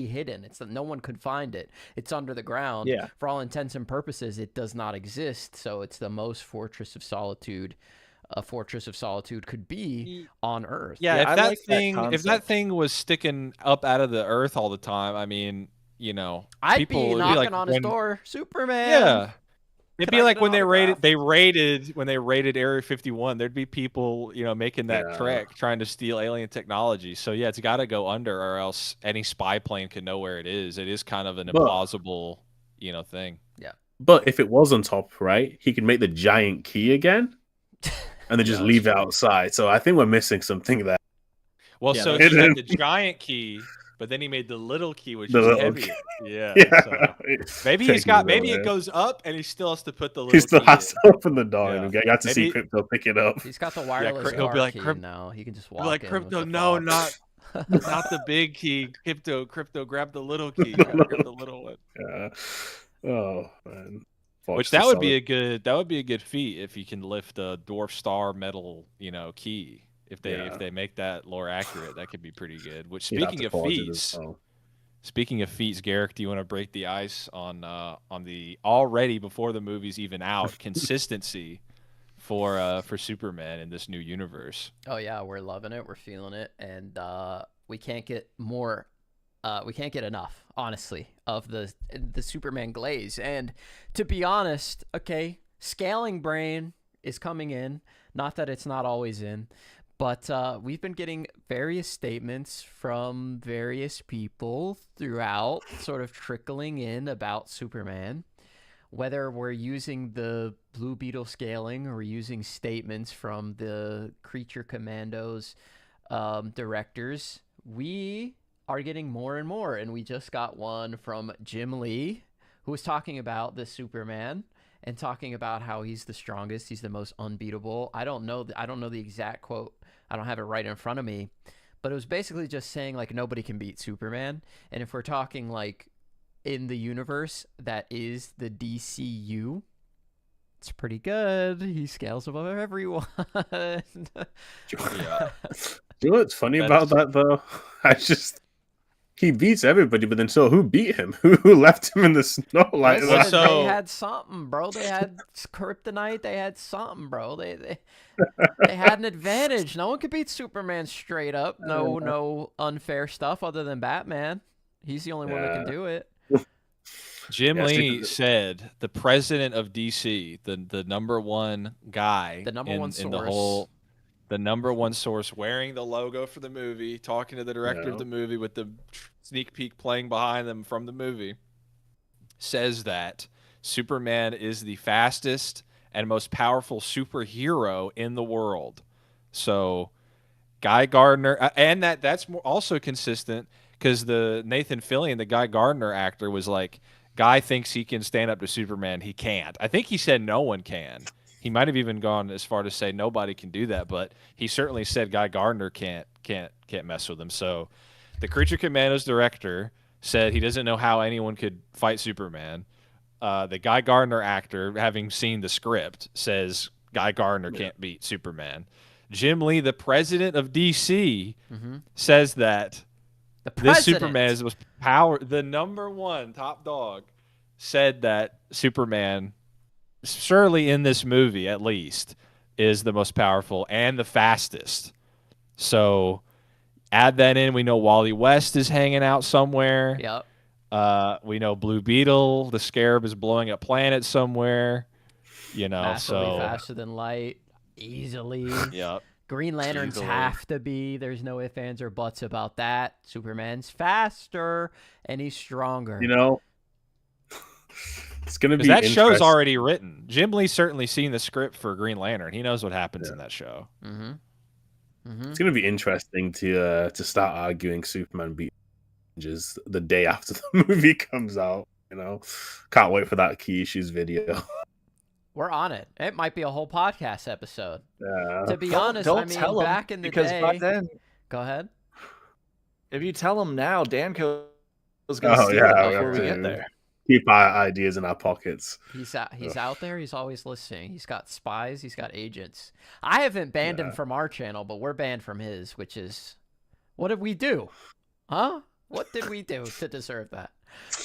hidden. It's that no one could find it. It's under the ground. Yeah. For all intents and purposes, it does not exist. So it's the most Fortress of Solitude a Fortress of Solitude could be on Earth. Yeah, if that thing was sticking up out of the Earth all the time, I mean, you know, I'd be knocking on his door, Superman. Yeah, it'd be like when they raided Area 51. There'd be people, you know, making that trek trying to steal alien technology. So yeah, it's got to go under, or else any spy plane could know where it is. It is kind of an implausible, you know, thing. Yeah. But if it was on top, right, he could make the giant key again. And then just leave it outside. So I think we're missing something there. Well, so he had the giant key, but then he made the little key, which is heavier. Yeah. So maybe it goes up, and he still has to put the little. He still has to open the door, and I got to see Crypto pick it up. He's got the wireless he'll be like, key now. He can just walk. Like in Crypto, with the no, fox. not the big key. Crypto, grab the little key. Grab the little one. Yeah. Oh man. Which that would be a good feat if you can lift a dwarf star metal, you know, key. If they make that lore accurate, that could be pretty good. Which speaking of feats, Garrick, do you want to break the ice on the already before the movie's even out consistency for Superman in this new universe? Oh yeah, we're loving it, we're feeling it, and we can't get more. We can't get enough, honestly, of the Superman glaze. And to be honest, okay, Scaling Brain is coming in. Not that it's not always in, but we've been getting various statements from various people throughout, sort of trickling in about Superman. Whether we're using the Blue Beetle scaling or we're using statements from the Creature Commandos directors, we are getting more and more, and we just got one from Jim Lee, who was talking about the Superman and talking about how he's the strongest, he's the most unbeatable. I don't know the exact quote. I don't have it right in front of me, but it was basically just saying like nobody can beat Superman. And if we're talking like in the universe that is the DCU, it's pretty good. He scales above everyone. Yeah. You know what's funny about that though? He beats everybody, but then so who beat him? Who left him in the snow like that? They had something, bro. They had kryptonite. They had something, bro. They had an advantage. No one could beat Superman straight up. No unfair stuff other than Batman. He's the only one that can do it. Jim Lee said the president of DC, the number one guy, the number one source. The number one source wearing the logo for the movie, talking to the director of the movie with the sneak peek playing behind them from the movie, says that Superman is the fastest and most powerful superhero in the world. So Guy Gardner, and that's also consistent because the Nathan Fillion, the Guy Gardner actor, was like, Guy thinks he can stand up to Superman. He can't. I think he said no one can. He might have even gone as far to say nobody can do that, but he certainly said Guy Gardner can't mess with him. So the Creature Commandos director said he doesn't know how anyone could fight Superman. The Guy Gardner actor, having seen the script, says Guy Gardner can't beat Superman. Jim Lee, the president of DC, says that this Superman is the most the number one top dog, said that Superman, surely in this movie at least, is the most powerful and the fastest. So add that in. We know Wally West is hanging out somewhere. Yep. We know Blue Beetle, the Scarab, is blowing up planets somewhere. Massively faster than light, easily. Yep. Green Lanterns have to be. There's no ifs, ands, or buts about that. Superman's faster and he's stronger. It's going to be that show's already written. Jim Lee's certainly seen the script for Green Lantern. He knows what happens in that show. It's going to be interesting to start arguing Superman beat Avengers the day after the movie comes out. Can't wait for that Key Issues video. We're on it. It might be a whole podcast episode. Yeah. To be honest, don't tell back in the because day. by then, Go ahead. if you tell him now, Danko is going to steal it before we get there. Keep our ideas in our pockets. He's out there. He's always listening. He's got spies. He's got agents. I haven't banned him from our channel, but we're banned from his, which is, what did we do? Huh? What did we do to deserve that?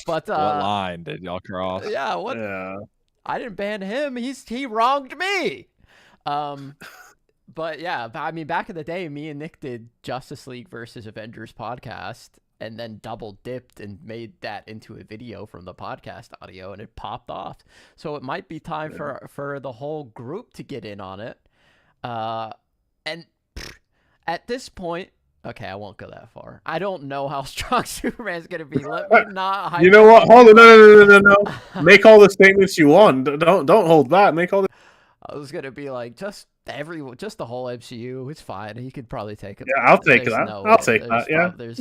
But what line did y'all cross? Yeah. What? Yeah. I didn't ban him. He wronged me. But yeah, back in the day, me and Nick did Justice League versus Avengers podcast, and then double dipped and made that into a video from the podcast audio, and it popped off. So it might be time for the whole group to get in on it. And at this point, okay, I won't go that far. I don't know how strong Superman's gonna be. Let me not. You know what? Hold on, no. Make all the statements you want. Don't hold back. Make all the. I was gonna be like, just the whole MCU. It's fine. He could probably take it. Yeah, I'll take that. I'll take that. Yeah. There's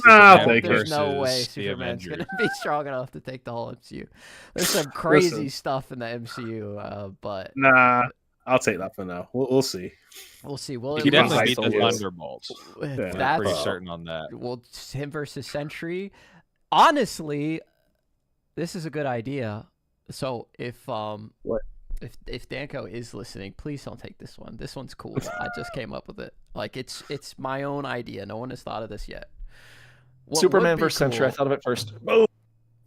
no way Superman's gonna be strong enough to take the whole MCU. There's some crazy stuff in the MCU, but nah. I'll take that for now. We'll see. We'll see. He definitely beat the Thunderbolts. That's I'm pretty certain on that. Well, him versus Sentry. Honestly, this is a good idea. So if Danko is listening, please don't take this one. This one's cool. I just came up with it. Like it's my own idea. No one has thought of this yet. Superman versus Sentry. I thought of it first.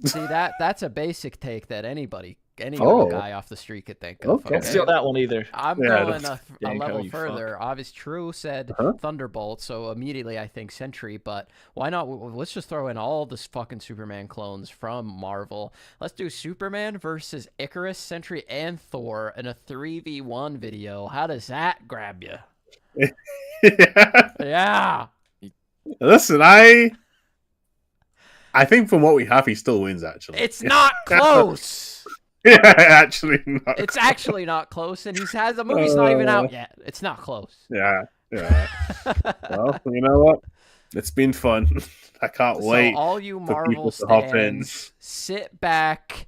See that's a basic take that any guy off the street could think of. Okay. Don't steal that one either. I'm going a level further. Obvious True said Thunderbolt, so immediately I think Sentry, but why not? Let's just throw in all the fucking Superman clones from Marvel. Let's do Superman versus Icarus, Sentry, and Thor in a 3v1 video. How does that grab you? Yeah. Listen, I think from what we have, he still wins, actually. It's not close. Yeah, actually not. It's actually not close, and the movie's not even out yet. It's not close. Yeah. Well, you know what? It's been fun. I can't wait. So all you Marvel fans, sit back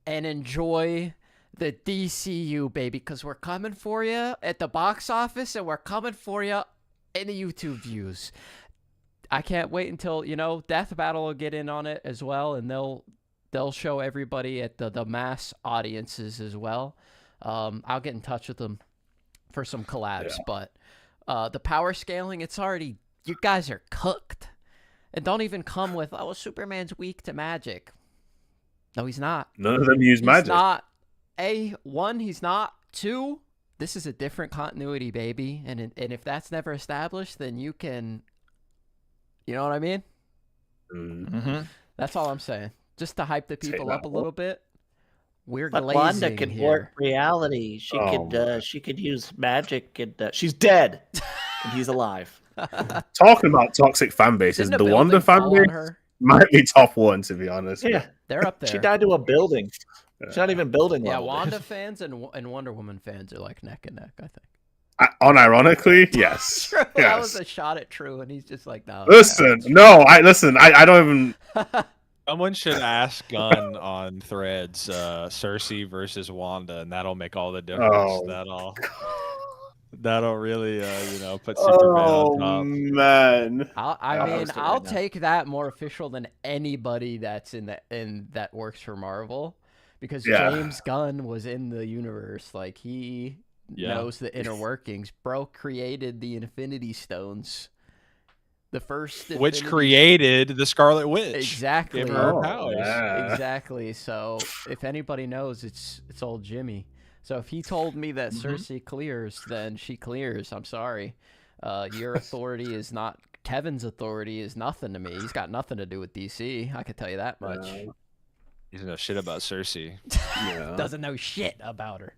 and enjoy the DCU, baby, because we're coming for you at the box office, and we're coming for you in the YouTube views. I can't wait until, Death Battle will get in on it as well, and they'll show everybody at the mass audiences as well. I'll get in touch with them for some collabs, but the power scaling, it's already, you guys are cooked. And don't even come with, Superman's weak to magic. No, he's not. None of them use magic. He's not. One, he's not. Two, this is a different continuity, baby. And if that's never established, then you can, you know what I mean? Mm-hmm. That's all I'm saying. Just to hype the people up a little bit. We're but glazing Wanda can here. warp reality. She could use magic, and she's dead, and he's alive. Talking about toxic fan bases, the Wanda fan base might be top one, to be honest. Yeah, they're up there. She died to a building. She's not even building. Yeah, Wanda fans and Wonder Woman fans are like neck and neck, I think. Unironically, yes. True, Yes. that was a shot at True, and he's just like, no. Listen, no, I don't even. Someone should ask Gunn on Threads, Cersei versus Wanda, and that'll make all the difference. Oh. That'll really, put Superman on top. Man. I'll take that more official than anybody that's in that works for Marvel, because James Gunn was in the universe. Like, he knows the inner workings. Bro created the Infinity Stones. The first Which created the Scarlet Witch. Exactly. Gave her powers. Yeah. Exactly. So if anybody knows, it's old Jimmy. So if he told me that Cersei clears, then she clears. I'm sorry. Your authority is not... Kevin's authority is nothing to me. He's got nothing to do with DC. I can tell you that much. He doesn't know shit about Cersei. Yeah. Doesn't know shit about her.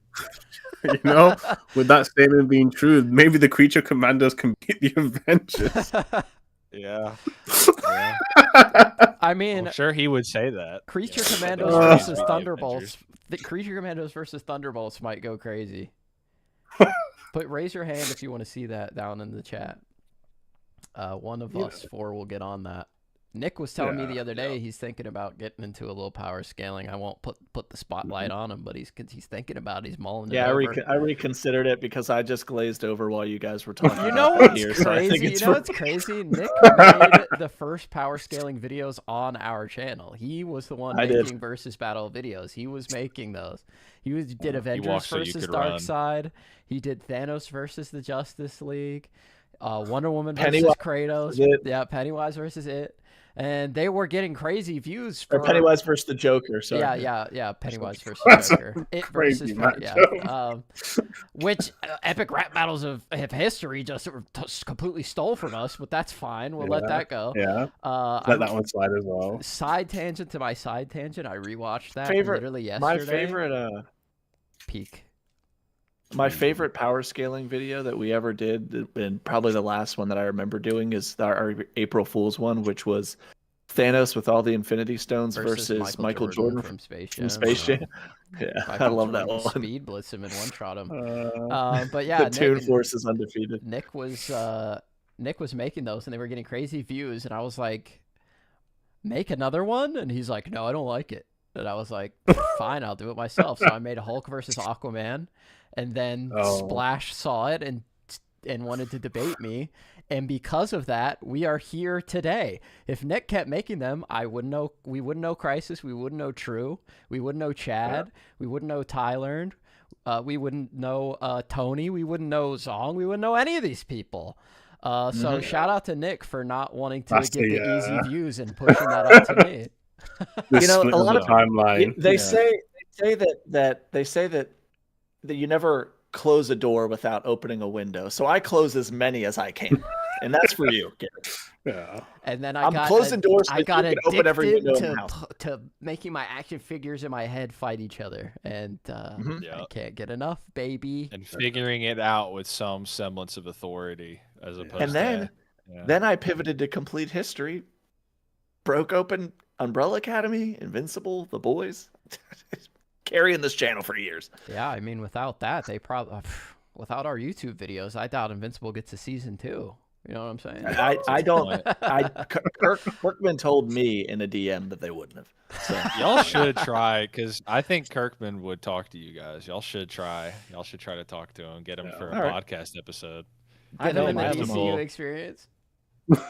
You know, with that statement being true, maybe the creature commandos can beat the Avengers. Yeah. I mean, I'm sure he would say that. Creature Commandos versus Thunderbolts. The Creature Commandos versus Thunderbolts might go crazy. But raise your hand if you want to see that down in the chat. One of us four will get on that. Nick was telling me the other day he's thinking about getting into a little power scaling. I won't put the spotlight on him, but he's thinking about it. He's mulling it over. I reconsidered it because I just glazed over while you guys were talking. You know about what's here, crazy? so What's crazy? Nick made the first power scaling videos on our channel. He was the one making versus battle videos. He was making those. He did Avengers versus Darkseid. He did Thanos versus the Justice League. Wonder Woman versus Kratos. Yeah, Pennywise versus It. And they were getting crazy views for Pennywise versus the Joker. So yeah, Pennywise versus Joker. It versus which epic rap battles of history just completely stole from us, but that's fine. We'll let that go. Yeah, let that one slide as well. Side tangent to my side tangent. I rewatched that literally yesterday. My favorite peak. My favorite power scaling video that we ever did, and probably the last one that I remember doing, is our April Fool's one, which was Thanos with all the Infinity Stones versus Michael Jordan from Space Jam. Yeah, I love that one. Speed blitz him and one shot him. But yeah, the Toon Force is undefeated. Nick was making those, and they were getting crazy views, and I was like, "Make another one," and he's like, "No, I don't like it." And I was like, "Fine, I'll do it myself." So I made a Hulk versus Aquaman. And then Splash saw it and wanted to debate me. And because of that, we are here today. If Nick kept making them, we wouldn't know Crisis, we wouldn't know True, we wouldn't know Chad, we wouldn't know Tyler, we wouldn't know Tony, we wouldn't know Zong, we wouldn't know any of these people. So shout out to Nick for not wanting to get the easy views and pushing that out to me. You know, a lot of timeline. They say that you never close a door without opening a window. So I close as many as I can, and that's for you, Garrett. Yeah. And then I'm closing doors. I got addicted to making my action figures in my head fight each other, and I can't get enough, baby. And figuring it out with some semblance of authority, as opposed. And then I pivoted to complete history, broke open Umbrella Academy, Invincible, The Boys. Carrying this channel for years. Yeah, I mean, without that, without our YouTube videos, I doubt Invincible gets a season 2. You know what I'm saying? I don't. Kirkman told me in a DM that they wouldn't have. So. Y'all should try, because I think Kirkman would talk to you guys. Y'all should try. Y'all should try to talk to him, get him for a podcast episode. Get him in the DCU Experience.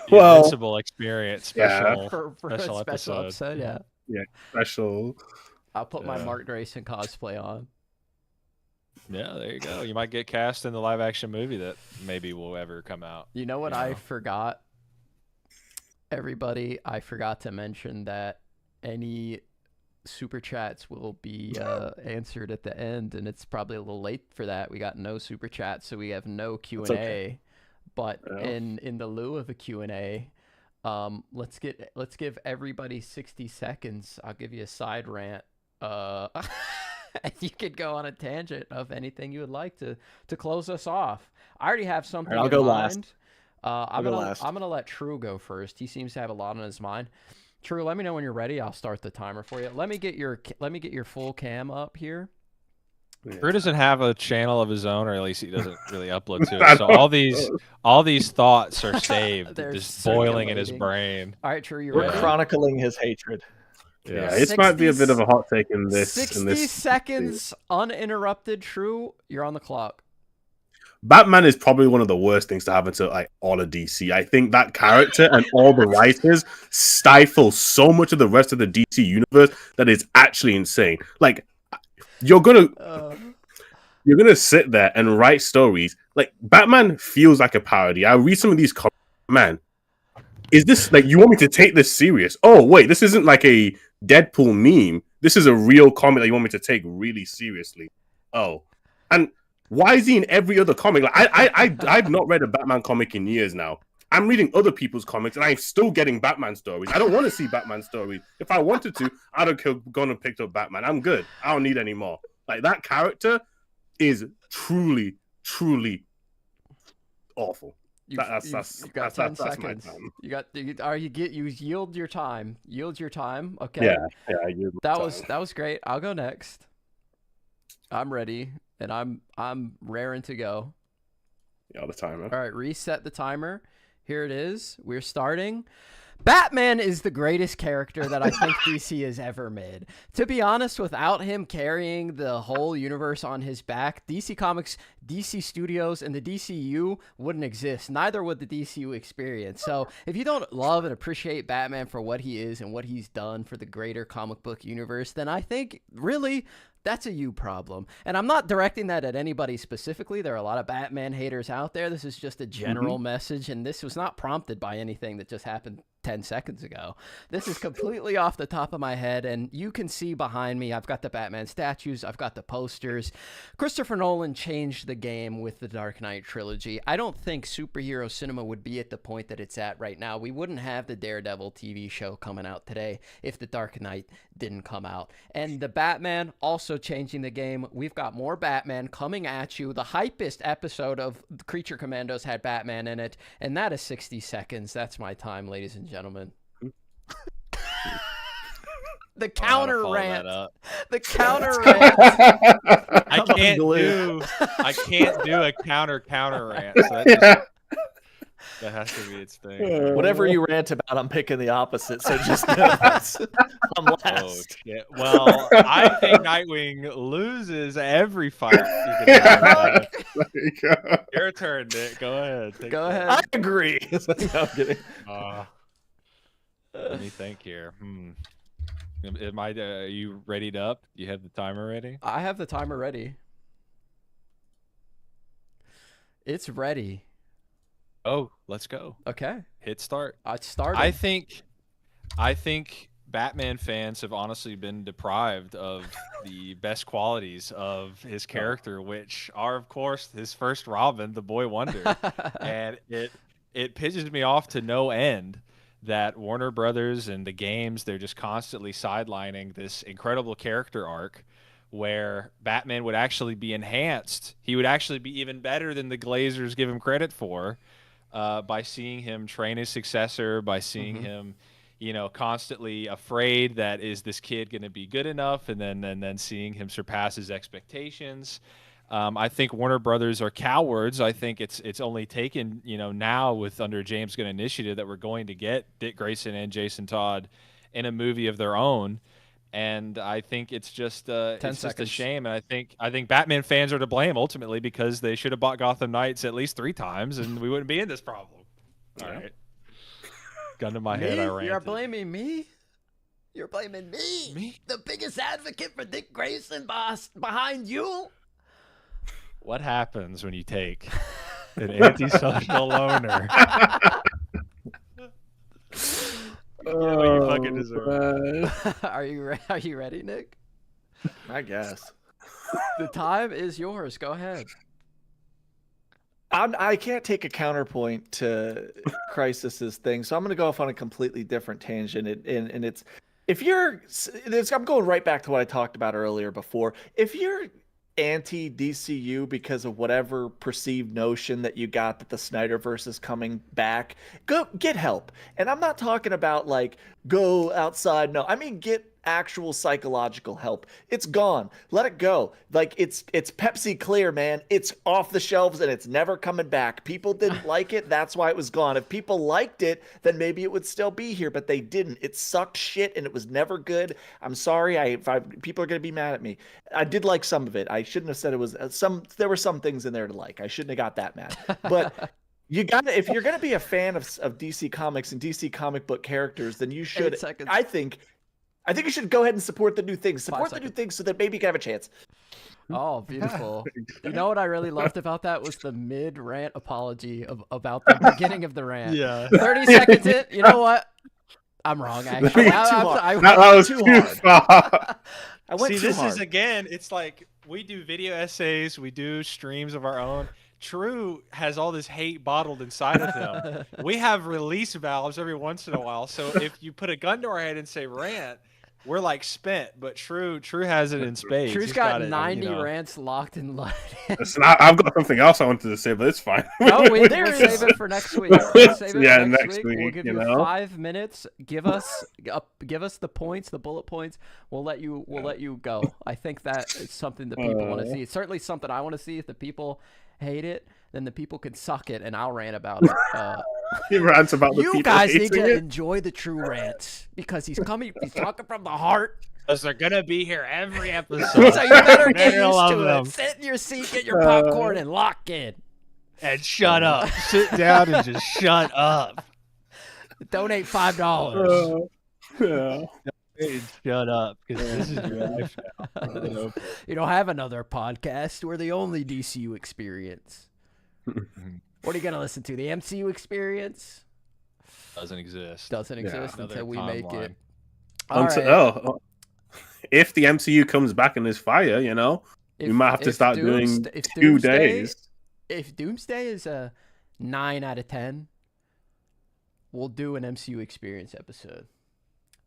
Invincible Experience special, for special episode. Yeah, special. I'll put my Mark Grayson cosplay on. Yeah, there you go. You might get cast in the live action movie that maybe will ever come out. You know what I forgot? Everybody, I forgot to mention that any super chats will be answered at the end, and it's probably a little late for that. We got no super chats, so we have no Q&A. Okay. But in the lieu of a Q&A, let's give everybody 60 seconds. I'll give you a side rant. You could go on a tangent of anything you would like to close us off. I already have something. I'll go last. I'm gonna let True go first. He seems to have a lot on his mind. True, let me know when you're ready. I'll start the timer for you. Let me get your full cam up here. Drew doesn't have a channel of his own, or at least he doesn't really upload to it. So all these thoughts are saved, They're just boiling in his circulating. brain. All right, Drew, you We're ready? chronicling his hatred. Yeah, this might be a bit of a hot take in this. 60 seconds uninterrupted. True, you're on the clock. Batman is probably one of the worst things to happen to like all of DC. I think that character and all the writers stifle so much of the rest of the DC universe that is actually insane. Like you're gonna sit there and write stories. Like Batman feels like a parody. I read some of these comments, man. Is this like you want me to take this serious? Oh wait, this isn't like a Deadpool meme. This is a real comic that you want me to take really seriously. Oh, and why is he in every other comic? Like I've not read a Batman comic in years now. I'm reading other people's comics and I'm still getting Batman stories. I don't want to see Batman stories. If I wanted to, I'd have gone and picked up Batman. I'm good. I don't need any more. Like that character is truly, truly awful. You got 10 seconds. You yield your time. Yield your time. Okay. Yeah. That was great. I'll go next. I'm ready, and I'm raring to go. Yeah, the timer. All right, reset the timer. Here it is. We're starting. Batman is the greatest character that I think DC has ever made. To be honest, without him carrying the whole universe on his back, DC Comics, DC Studios, and the DCU wouldn't exist. Neither would the DCU Experience. So if you don't love and appreciate Batman for what he is and what he's done for the greater comic book universe, then I think, really, that's a you problem. And I'm not directing that at anybody specifically. There are a lot of Batman haters out there. This is just a general message, and this was not prompted by anything that just happened 10 seconds ago. This is completely off the top of my head, and you can see behind me, I've got the Batman statues, I've got the posters. Christopher Nolan changed the game with the Dark Knight trilogy. I don't think superhero cinema would be at the point that it's at right now. We wouldn't have the Daredevil TV show coming out today if the Dark Knight didn't come out. And the Batman also changing the game. We've got more Batman coming at you. The hypest episode of Creature Commandos had Batman in it, and that is 60 seconds. That's my time, ladies and gentlemen. The counter rant. The counter rant. I can't do a counter rant. So that has to be its thing. Whatever you rant about, I'm picking the opposite. So just know that I'm last. Oh shit! Well, I think Nightwing loses every fight. You can have. Your turn, Nick. Go ahead. Go ahead. I agree. No, I'm kidding. Let me think here. Are you ready up? You have the timer ready? I have the timer ready. It's ready. Oh, let's go. Okay. Hit start. I started. I think Batman fans have honestly been deprived of the best qualities of his character, which are, of course, his first Robin, the Boy Wonder. And it pisses me off to no end that Warner Brothers and the games, they're just constantly sidelining this incredible character arc where Batman would actually be enhanced. He would actually be even better than the Glazers give him credit for, by seeing him train his successor, by seeing him, constantly afraid that is this kid going to be good enough, and then seeing him surpass his expectations. I think Warner Brothers are cowards. I think it's only taken, now with under James Gunn initiative that we're going to get Dick Grayson and Jason Todd in a movie of their own. And I think it's just a shame. And I think Batman fans are to blame ultimately because they should have bought Gotham Knights at least 3 times and we wouldn't be in this problem. All right. Gun to my head, I ranted. You're blaming me? You're blaming me? Me? The biggest advocate for Dick Grayson behind you? What happens when you take an antisocial loner? You fucking deserve it. Are you ready, Nick? I guess. The time is yours. Go ahead. I can't take a counterpoint to Crisis's thing, so I'm going to go off on a completely different tangent. And it's I'm going right back to what I talked about earlier before. If you're anti-DCU because of whatever perceived notion that you got that the Snyderverse is coming back, go get help. And I'm not talking about like go outside. No, I mean get actual psychological help. It's gone. Let it go. Like it's Pepsi Clear, man. It's off the shelves and it's never coming back. People didn't like it. That's why it was gone. If people liked it, then maybe it would still be here, but they didn't. It sucked shit and it was never good. I'm sorry. People are going to be mad at me. I did like some of it. I shouldn't have said it was there were some things in there to like. I shouldn't have got that mad. But you gotta, if you're gonna be a fan of DC Comics and DC comic book characters, then you should. I think you should go ahead and support the new things. Support the new things so that maybe you can have a chance. Oh, beautiful. You know what I really loved about that was the mid-rant apology about the beginning of the rant. Yeah. 30 seconds in, you know what? I'm wrong, actually. That was too hard. I went See, too this hard. is, again, it's like we do video essays, we do streams of our own. True has all this hate bottled inside of him. We have release valves every once in a while. So if you put a gun to our head and say rant, we're like spent. But True has it in spades. True's He's got it, 90 rants locked and loaded. Listen, I've got something else I wanted to say, but it's fine. Oh, we'll save it for next week. We'll save it for next week. We'll give you 5 minutes. Give us the points, the bullet points. We'll let you go. I think that is something that people want to see. It's certainly something I want to see. If the people hate it, then the people can suck it, and I'll rant about it. He rants about the you people guys need hating to it. enjoy the True rants because he's talking from the heart. Because they're gonna be here every episode. So you better get You're used gonna to love it. Sit in your seat, get your popcorn, and lock in. And shut up. Sit down and just shut up. Donate $5. Yeah. Shut up, because this is your life now. You don't have another podcast. We're the only DCU Experience. What are you gonna listen to? The MCU Experience Doesn't exist. doesn't exist Another until we make timeline. it. All right. If the MCU comes back in this fire, we might have to start doing if 2 days. If Doomsday is a 9 out of 10, we'll do an MCU Experience episode.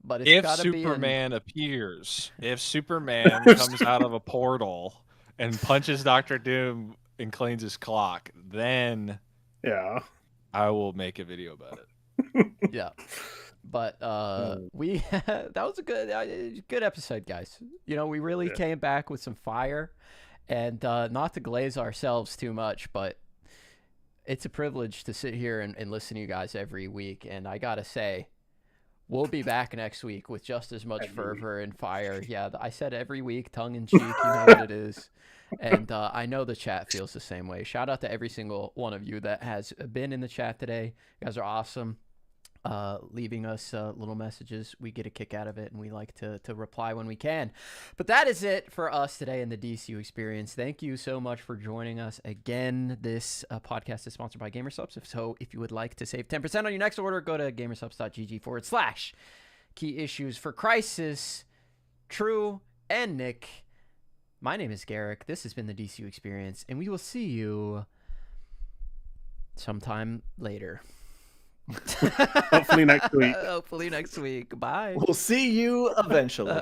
But it's If gotta Superman appears, if Superman comes out of a portal and punches Dr. Doom and cleans his clock, then Yeah. I will make a video about it. Yeah. But we that was a good episode, guys. We really came back with some fire, and not to glaze ourselves too much, but it's a privilege to sit here and listen to you guys every week. And I gotta say, we'll be back next week with just as much fervor and fire. Yeah, I said every week, tongue in cheek. You know what it is. And I know the chat feels the same way. Shout out to every single one of you that has been in the chat today. You guys are awesome. Leaving us little messages. We get a kick out of it, and we like to reply when we can. But that is it for us today in the DCU Experience. Thank you so much for joining us again. This podcast is sponsored by GamerSubs. If you would like to save 10% on your next order, go to gamersubs.gg/key issues for Crisis, True, and Nick. My name is Garrick. This has been the DCU Experience, and we will see you sometime later. Hopefully next week. Hopefully next week. Bye. We'll see you eventually.